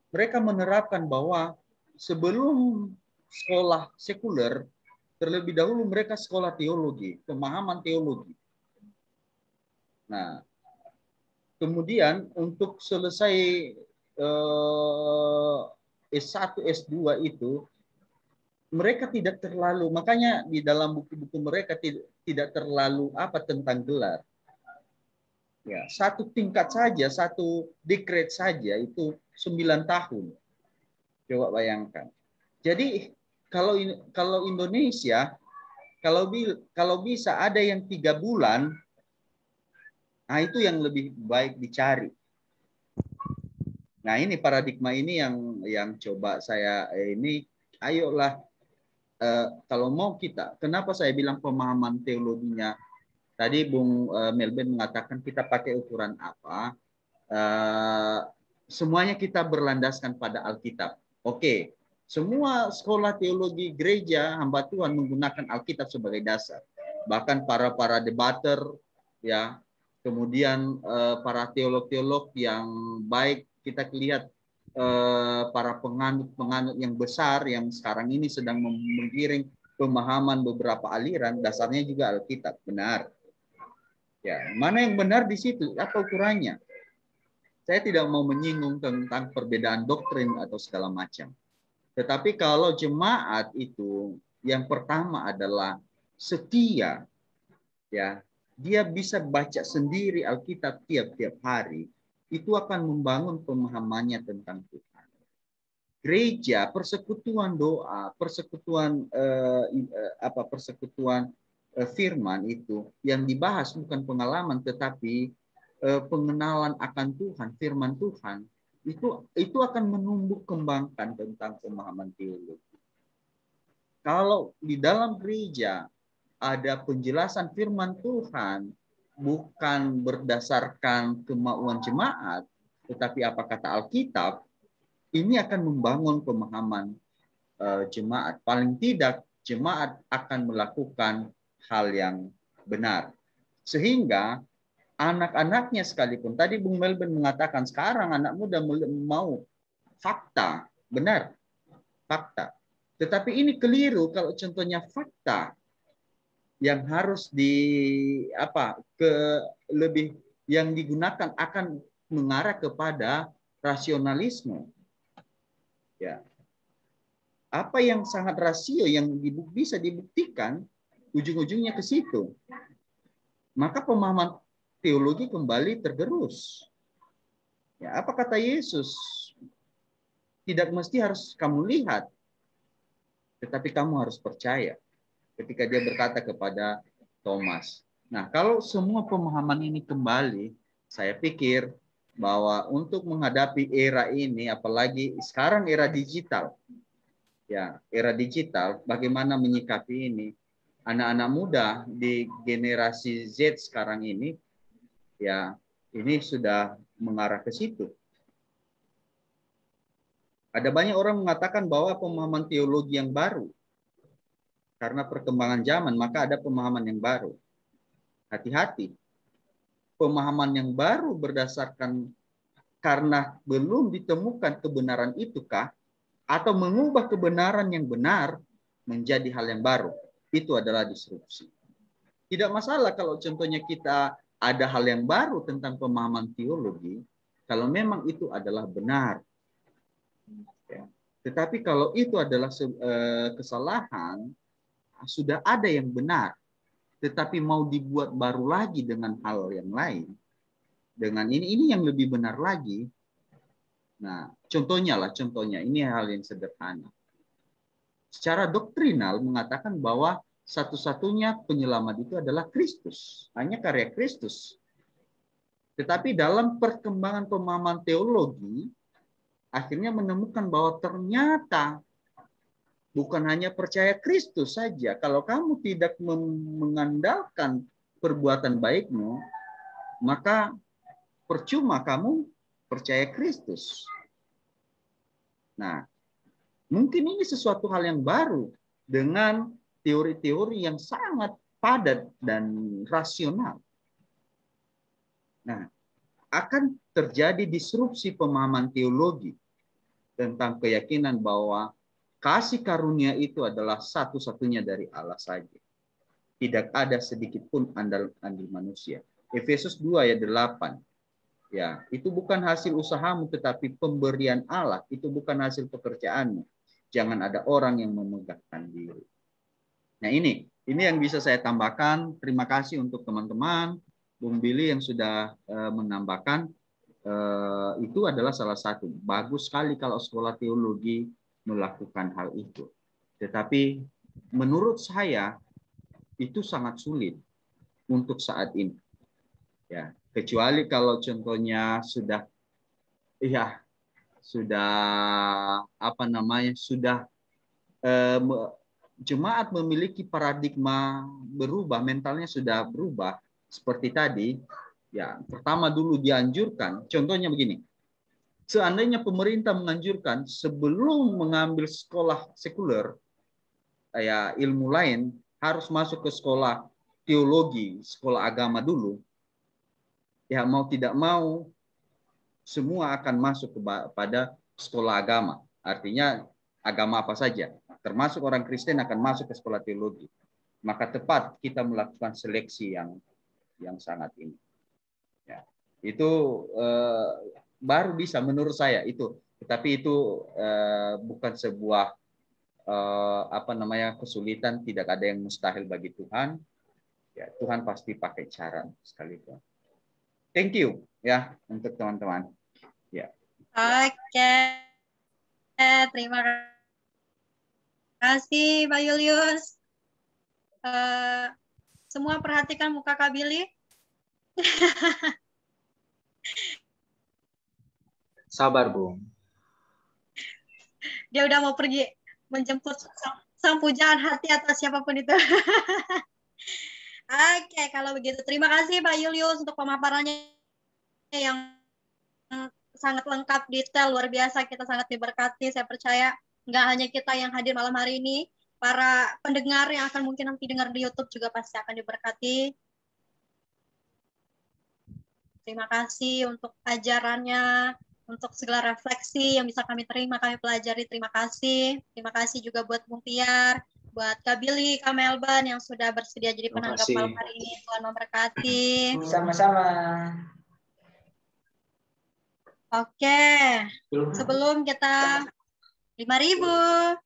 Mereka menerapkan bahwa sebelum sekolah sekuler, terlebih dahulu mereka sekolah teologi, pemahaman teologi. Nah, kemudian untuk selesai S1, S2 itu, mereka tidak terlalu, makanya di dalam buku-buku mereka tidak terlalu tentang gelar. Ya, satu tingkat saja, satu dekret saja itu 9 tahun. Coba bayangkan. Jadi kalau Indonesia, kalau bisa ada yang 3 bulan, nah itu yang lebih baik dicari. Nah, ini paradigma ini yang coba saya ayolah kalau mau kita, kenapa saya bilang pemahaman teologinya? Tadi Bung Melben mengatakan kita pakai ukuran apa? Semuanya kita berlandaskan pada Alkitab. Oke, semua sekolah teologi gereja hamba Tuhan menggunakan Alkitab sebagai dasar. Bahkan para debater, ya, kemudian para teolog-teolog yang baik, kita lihat para penganut yang besar yang sekarang ini sedang menggiring pemahaman beberapa aliran, dasarnya juga Alkitab, benar. Ya, mana yang benar di situ? Apa ukurannya? Saya tidak mau menyinggung tentang perbedaan doktrin atau segala macam. Tetapi kalau jemaat itu yang pertama adalah setia, ya, dia bisa baca sendiri Alkitab tiap-tiap hari, itu akan membangun pemahamannya tentang Tuhan. Gereja, persekutuan doa, persekutuan persekutuan firman itu yang dibahas bukan pengalaman tetapi pengenalan akan Tuhan, firman Tuhan, itu akan menumbuh kembangkan tentang pemahaman teologi. Kalau di dalam gereja ada penjelasan firman Tuhan bukan berdasarkan kemauan jemaat, tetapi apa kata Alkitab, ini akan membangun pemahaman jemaat. Paling tidak jemaat akan melakukan hal yang benar. Sehingga anak-anaknya sekalipun, tadi Bung Melvin mengatakan sekarang anak muda mau fakta, benar, fakta. Tetapi ini keliru kalau contohnya fakta yang harus lebih yang digunakan akan mengarah kepada rasionalisme. Ya. Apa yang sangat rasio yang bisa dibuktikan ujung-ujungnya ke situ. Maka pemahaman teologi kembali tergerus. Ya, apa kata Yesus? Tidak mesti harus kamu lihat, tetapi kamu harus percaya. Ketika dia berkata kepada Thomas. Nah, kalau semua pemahaman ini kembali, saya pikir bahwa untuk menghadapi era ini, apalagi sekarang era digital, ya, era digital, bagaimana menyikapi ini? Anak-anak muda di generasi Z sekarang ini, ya, ini sudah mengarah ke situ. Ada banyak orang mengatakan bahwa pemahaman teologi yang baru, karena perkembangan zaman, maka ada pemahaman yang baru. Hati-hati. Pemahaman yang baru berdasarkan karena belum ditemukan kebenaran itukah, atau mengubah kebenaran yang benar menjadi hal yang baru. Itu adalah disrupsi. Tidak masalah kalau contohnya kita ada hal yang baru tentang pemahaman teologi, kalau memang itu adalah benar. Ya. Tetapi kalau itu adalah kesalahan, sudah ada yang benar, tetapi mau dibuat baru lagi dengan hal yang lain, dengan ini yang lebih benar lagi. Nah, contohnya ini hal yang sederhana. Secara doktrinal mengatakan bahwa satu-satunya penyelamat itu adalah Kristus, hanya karya Kristus. Tetapi dalam perkembangan pemahaman teologi, akhirnya menemukan bahwa ternyata bukan hanya percaya Kristus saja. Kalau kamu tidak mengandalkan perbuatan baikmu, maka percuma kamu percaya Kristus. Nah, mungkin ini sesuatu hal yang baru dengan teori-teori yang sangat padat dan rasional. Nah, akan terjadi disrupsi pemahaman teologi tentang keyakinan bahwa kasih karunia itu adalah satu-satunya dari Allah saja. Tidak ada sedikit pun andil manusia. Efesus 2 ayat 8. Ya, itu bukan hasil usahamu tetapi pemberian Allah, itu bukan hasil pekerjaanmu. Jangan ada orang yang memegahkan diri. Nah, ini yang bisa saya tambahkan. Terima kasih untuk teman-teman, Bung Billy yang sudah menambahkan. Itu adalah salah satu. Bagus sekali kalau sekolah teologi melakukan hal itu. Tetapi menurut saya itu sangat sulit untuk saat ini. Ya, kecuali kalau contohnya sudah jemaat memiliki paradigma berubah, mentalnya sudah berubah seperti tadi. Ya, pertama dulu dianjurkan, contohnya begini. Seandainya pemerintah menganjurkan sebelum mengambil sekolah sekuler, ya ilmu lain harus masuk ke sekolah teologi, sekolah agama dulu. Ya mau tidak mau semua akan masuk kepada sekolah agama. Artinya agama apa saja, termasuk orang Kristen akan masuk ke sekolah teologi. Maka tepat kita melakukan seleksi yang yang sangat ini. Ya, itu baru bisa menurut saya itu. Tetapi itu bukan sebuah kesulitan. Tidak ada yang mustahil bagi Tuhan. Ya, Tuhan pasti pakai cara sekalipun. Thank you ya untuk teman-teman. Ya. Oke. Terima kasih Pak Julius. Semua perhatikan muka Kak Billy. Sabar, Bung. Dia udah mau pergi menjemput sang pujaan hati atau siapapun itu. Oke, kalau begitu terima kasih Pak Julius untuk pemaparannya yang sangat lengkap, detail, luar biasa. Kita sangat diberkati, saya percaya nggak hanya kita yang hadir malam hari ini, para pendengar yang akan mungkin nanti dengar di YouTube juga pasti akan diberkati. Terima kasih untuk ajarannya, untuk segala refleksi yang bisa kami terima, kami pelajari. Terima kasih. Terima kasih juga buat Bung Tiar, buat Kak Billy, Kak Melban yang sudah bersedia jadi penanggap malam hari ini. Tuhan memberkati. Sama-sama. Oke. Sebelum kita 5.000,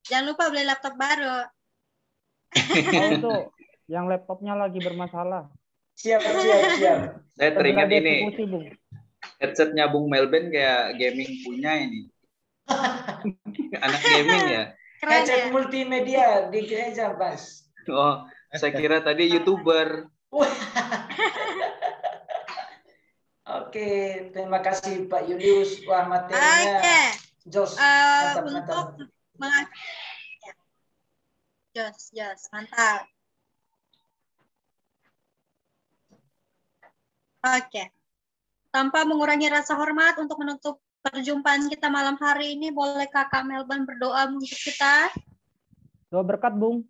jangan lupa beli laptop baru. Oh, itu yang laptopnya lagi bermasalah. Siap. Saya teringat ini. Headsetnya Bung Melben kayak gaming punya ini. Anak gaming ya. Headset multimedia di gereja, Bas. Oh, saya kira tadi YouTuber. Oke, terima kasih Pak Julius. Wah, materinya jos. Mantap. Jos, mantap. Oke. Tanpa mengurangi rasa hormat, untuk menutup perjumpaan kita malam hari ini, boleh Kakak Melban berdoa untuk kita? Doa berkat, Bung.